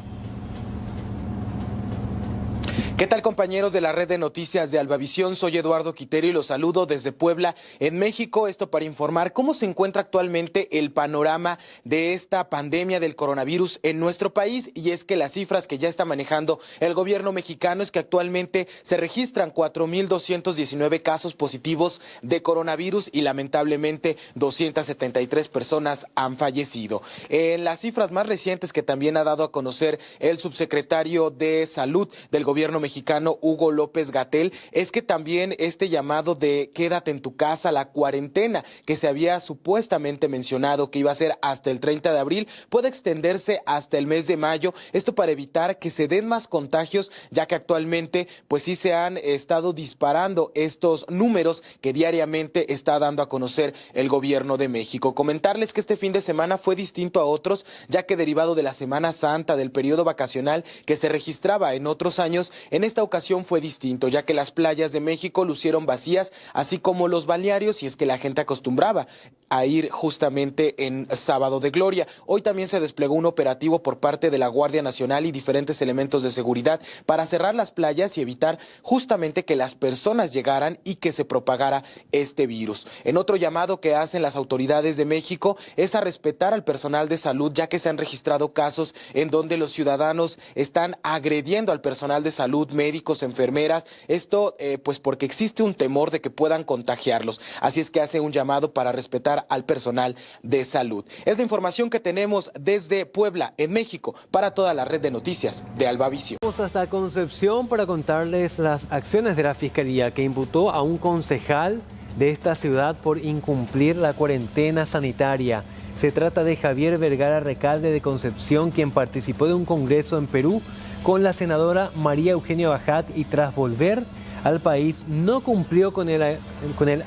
S5: ¿Qué tal, compañeros de la red de noticias de Albavisión? Soy Eduardo Quiterio y los saludo desde Puebla, en México. Esto para informar cómo se encuentra actualmente el panorama de esta pandemia del coronavirus en nuestro país. Y es que las cifras que ya está manejando el gobierno mexicano es que actualmente se registran 4.219 casos positivos de coronavirus y lamentablemente 273 personas han fallecido. En las cifras más recientes que también ha dado a conocer el subsecretario de Salud del gobierno mexicano, Hugo López-Gatell, es que también este llamado de quédate en tu casa, la cuarentena que se había supuestamente mencionado que iba a ser hasta el 30 de abril, puede extenderse hasta el mes de mayo, esto para evitar que se den más contagios, ya que actualmente pues sí se han estado disparando estos números que diariamente está dando a conocer el gobierno de México. Comentarles que este fin de semana fue distinto a otros, ya que derivado de la Semana Santa, del periodo vacacional que se registraba en otros años, En esta ocasión fue distinto, ya que las playas de México lucieron vacías, así como los balnearios, y es que la gente acostumbraba a ir justamente en Sábado de Gloria. Hoy también se desplegó un operativo por parte de la Guardia Nacional y diferentes elementos de seguridad para cerrar las playas y evitar justamente que las personas llegaran y que se propagara este virus. En otro llamado que hacen las autoridades de México es a respetar al personal de salud, ya que se han registrado casos en donde los ciudadanos están agrediendo al personal de salud, médicos, enfermeras, esto pues porque existe un temor de que puedan contagiarlos. Así es que hace un llamado para respetar al personal de salud. Es la información que tenemos desde Puebla, en México, para toda la red de noticias de Albavisión.
S2: Vamos hasta Concepción para contarles las acciones de la Fiscalía que imputó a un concejal de esta ciudad por incumplir la cuarentena sanitaria. Se trata de Javier Vergara Recalde de Concepción, quien participó de un congreso en Perú con la senadora María Eugenia Bajat y tras volver al país no cumplió con el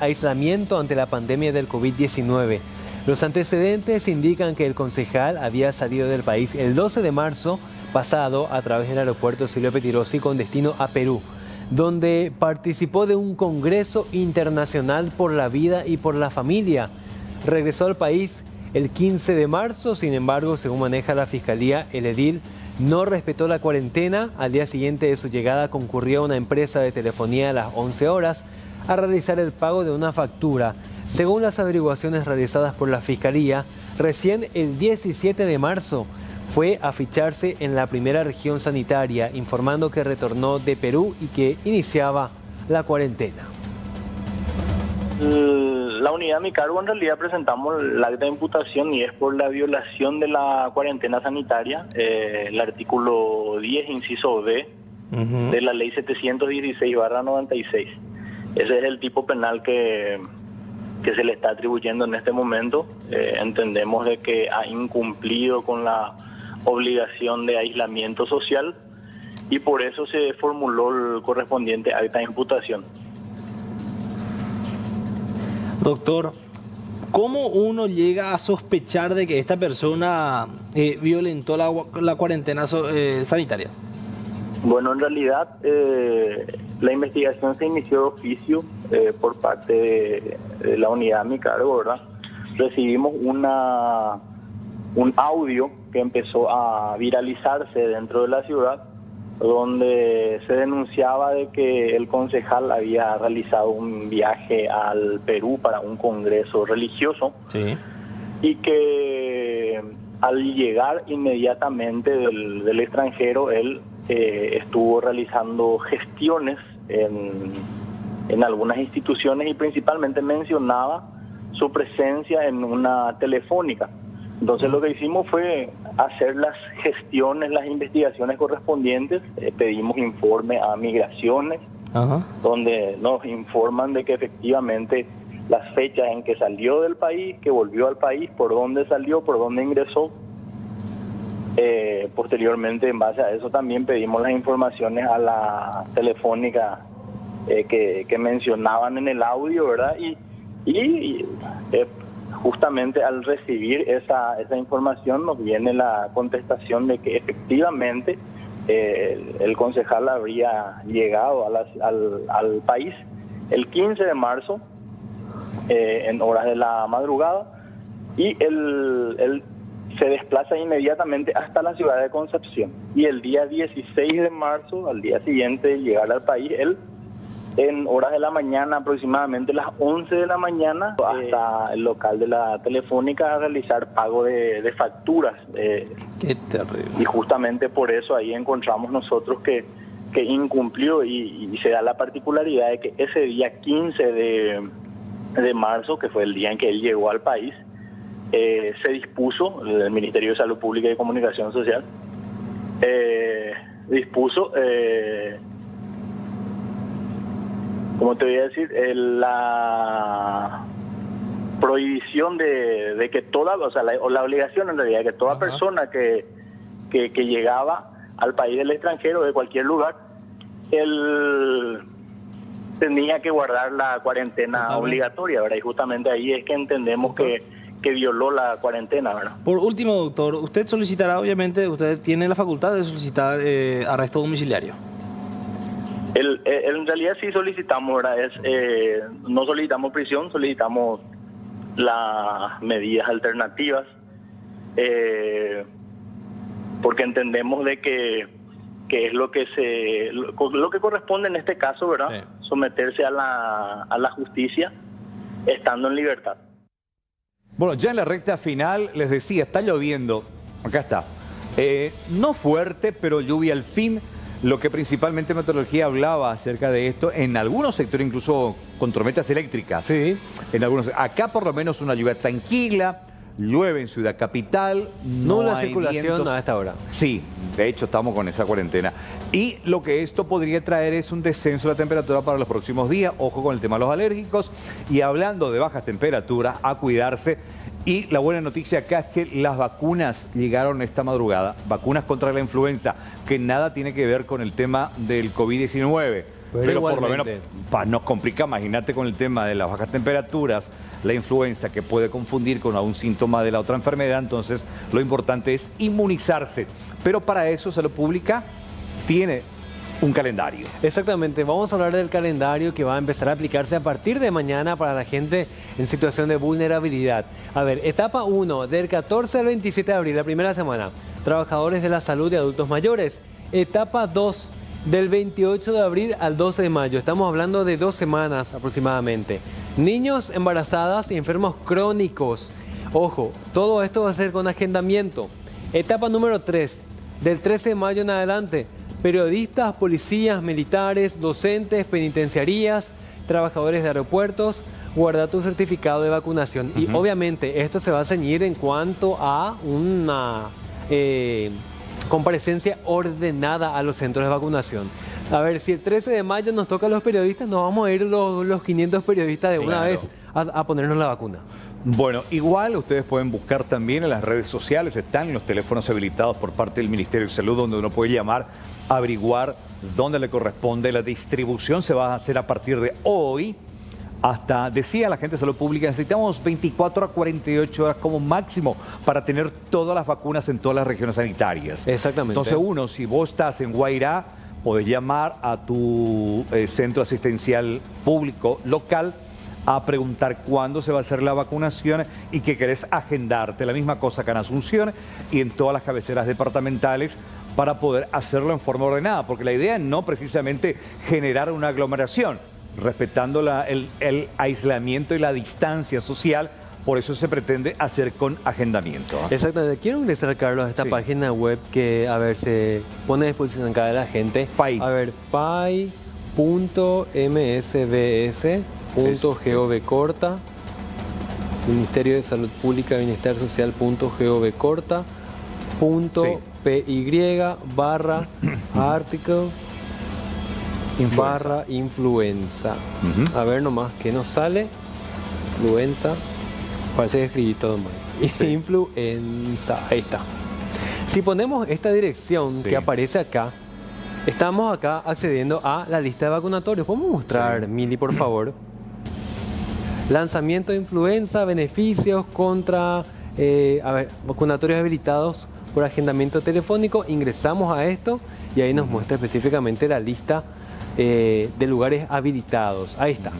S2: aislamiento ante la pandemia del COVID-19. Los antecedentes indican que el concejal había salido del país el 12 de marzo pasado a través del aeropuerto Silvio Pettirossi con destino a Perú, donde participó de un congreso internacional por la vida y por la familia. Regresó al país el 15 de marzo, sin embargo, según maneja la Fiscalía, el edil no respetó la cuarentena. Al día siguiente de su llegada concurrió a una empresa de telefonía a las 11 horas a realizar el pago de una factura. Según las averiguaciones realizadas por la Fiscalía, recién el 17 de marzo fue a ficharse en la primera región sanitaria, informando que retornó de Perú y que iniciaba la cuarentena.
S6: La unidad a mi cargo en realidad presentamos el acta de imputación y es por la violación de la cuarentena sanitaria, el artículo 10, inciso B, de la ley 716/96. Ese es el tipo penal que se le está atribuyendo en este momento. Entendemos de que ha incumplido con la obligación de aislamiento social y por eso se formuló el correspondiente acta de imputación.
S20: Doctor, ¿cómo uno llega a sospechar de que esta persona violentó la cuarentena sanitaria?
S6: Bueno, en realidad la investigación se inició de oficio por parte de la unidad a mi cargo, ¿verdad? Recibimos un audio que empezó a viralizarse dentro de la ciudad, donde se denunciaba de que el concejal había realizado un viaje al Perú para un congreso religioso.
S20: Sí.
S6: Y que al llegar inmediatamente del extranjero, él estuvo realizando gestiones en algunas instituciones y principalmente mencionaba su presencia en una telefónica. Entonces lo que hicimos fue hacer las gestiones, las investigaciones correspondientes, pedimos informe a Migraciones, donde nos informan de que efectivamente las fechas en que salió del país, que volvió al país, por dónde salió, por dónde ingresó. Posteriormente, en base a eso, también pedimos las informaciones a la telefónica que mencionaban en el audio, ¿verdad? Y justamente al recibir esa información nos viene la contestación de que efectivamente el concejal habría llegado al país el 15 de marzo en horas de la madrugada y él se desplaza inmediatamente hasta la ciudad de Concepción y el día 16 de marzo, al día siguiente de llegar al país, él en horas de la mañana, aproximadamente las 11 de la mañana, hasta el local de la telefónica a realizar pago de facturas.
S20: Qué terrible.
S6: Y justamente por eso ahí encontramos nosotros que incumplió y se da la particularidad de que ese día 15 de marzo, que fue el día en que él llegó al país, se dispuso, el Ministerio de Salud Pública y Comunicación Social, dispuso... como te voy a decir, la prohibición de que toda, o sea, la obligación en realidad, que toda persona que llegaba al país del extranjero, de cualquier lugar, él tenía que guardar la cuarentena obligatoria, ¿verdad? Y justamente ahí es que entendemos que violó la cuarentena, ¿verdad?
S20: Por último, doctor, usted solicitará, obviamente, usted tiene la facultad de solicitar arresto domiciliario.
S6: En realidad sí solicitamos, ¿verdad? No solicitamos prisión, solicitamos las medidas alternativas, porque entendemos de que es lo que corresponde en este caso, ¿verdad? Sí. Someterse a la justicia estando en libertad.
S1: Bueno, ya en la recta final, les decía, está lloviendo. Acá está. No fuerte, pero lluvia al fin. Lo que principalmente Meteorología hablaba acerca de esto, en algunos sectores incluso con tormentas eléctricas. Sí. En algunos, acá por lo menos una lluvia tranquila, llueve en Ciudad Capital.
S2: No la circulación vientos a esta hora.
S1: Sí, de hecho estamos con esa cuarentena. Y lo que esto podría traer es un descenso de la temperatura para los próximos días. Ojo con el tema de los alérgicos. Y hablando de bajas temperaturas, a cuidarse. Y la buena noticia acá es que las vacunas llegaron esta madrugada. Vacunas contra la influenza, que nada tiene que ver con el tema del COVID-19. Pero por lo menos nos complica, imagínate con el tema de las bajas temperaturas, la influenza que puede confundir con algún síntoma de la otra enfermedad. Entonces lo importante es inmunizarse. Pero para eso Salud Pública tiene un calendario.
S2: Exactamente, vamos a hablar del calendario que va a empezar a aplicarse a partir de mañana para la gente en situación de vulnerabilidad. A ver, etapa 1, del 14 al 27 de abril, la primera semana, trabajadores de la salud de adultos mayores. Etapa 2, del 28 de abril al 12 de mayo, estamos hablando de 2 semanas aproximadamente. Niños, embarazadas y enfermos crónicos. Ojo, todo esto va a ser con agendamiento. Etapa número 3, del 13 de mayo en adelante, periodistas, policías, militares, docentes, penitenciarías, trabajadores de aeropuertos, guarda tu certificado de vacunación. Y obviamente esto se va a ceñir en cuanto a una comparecencia ordenada a los centros de vacunación. A ver, si el 13 de mayo nos toca a los periodistas, nos vamos a ir los 500 periodistas de una vez a ponernos la vacuna.
S1: Bueno, igual ustedes pueden buscar también en las redes sociales, están los teléfonos habilitados por parte del Ministerio de Salud, donde uno puede llamar, averiguar dónde le corresponde. La distribución se va a hacer a partir de hoy hasta, decía la gente de Salud Pública, necesitamos 24 a 48 horas como máximo para tener todas las vacunas en todas las regiones sanitarias.
S2: Exactamente.
S1: Entonces si vos estás en Guairá, podés llamar a tu centro asistencial público local a preguntar cuándo se va a hacer la vacunación y que querés agendarte. La misma cosa acá en Asunción y en todas las cabeceras departamentales para poder hacerlo en forma ordenada, porque la idea es no precisamente generar una aglomeración, respetando el aislamiento y la distancia social. Por eso se pretende hacer con agendamiento.
S2: Exactamente. Quiero ingresar, Carlos, a esta página web que, a ver, se pone a disposición acá de la gente.
S1: PAI.
S2: A ver, pai.msbs.gov corta, Ministerio de Salud Pública, Bienestar Social.gov corta, .py barra article barra influenza. A ver nomás, ¿qué nos sale? Influenza. Parece que escribí todo mal. Influenza. Ahí está. Si ponemos esta dirección que aparece acá, estamos acá accediendo a la lista de vacunatorios. ¿Podemos mostrar, Mili, por favor? Lanzamiento de influenza, beneficios contra vacunatorios habilitados por agendamiento telefónico. Ingresamos a esto y ahí nos muestra específicamente la lista de lugares habilitados. Ahí está.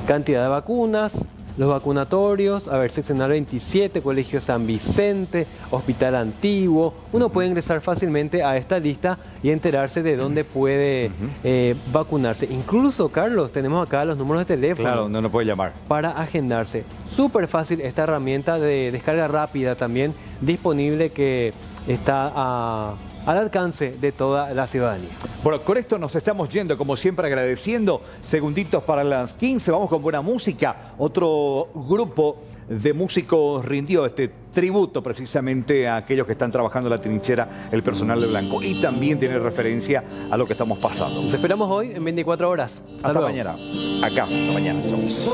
S2: Cantidad de vacunas, los vacunatorios, a ver, seccional 27, Colegio San Vicente, Hospital Antiguo. Uno puede ingresar fácilmente a esta lista y enterarse de dónde puede vacunarse. Incluso, Carlos, tenemos acá los números de teléfono.
S1: Claro, no puede llamar.
S2: Para agendarse. Súper fácil esta herramienta de descarga rápida también disponible que está al alcance de toda la ciudadanía.
S1: Bueno, con esto nos estamos yendo, como siempre, agradeciendo. Segunditos para las 15, vamos con buena música. Otro grupo de músicos rindió este tributo precisamente a aquellos que están trabajando en la trinchera, el personal de blanco. Y también tiene referencia a lo que estamos pasando.
S2: Nos esperamos hoy en 24 horas.
S1: Hasta mañana. Acá, hasta mañana. Chau.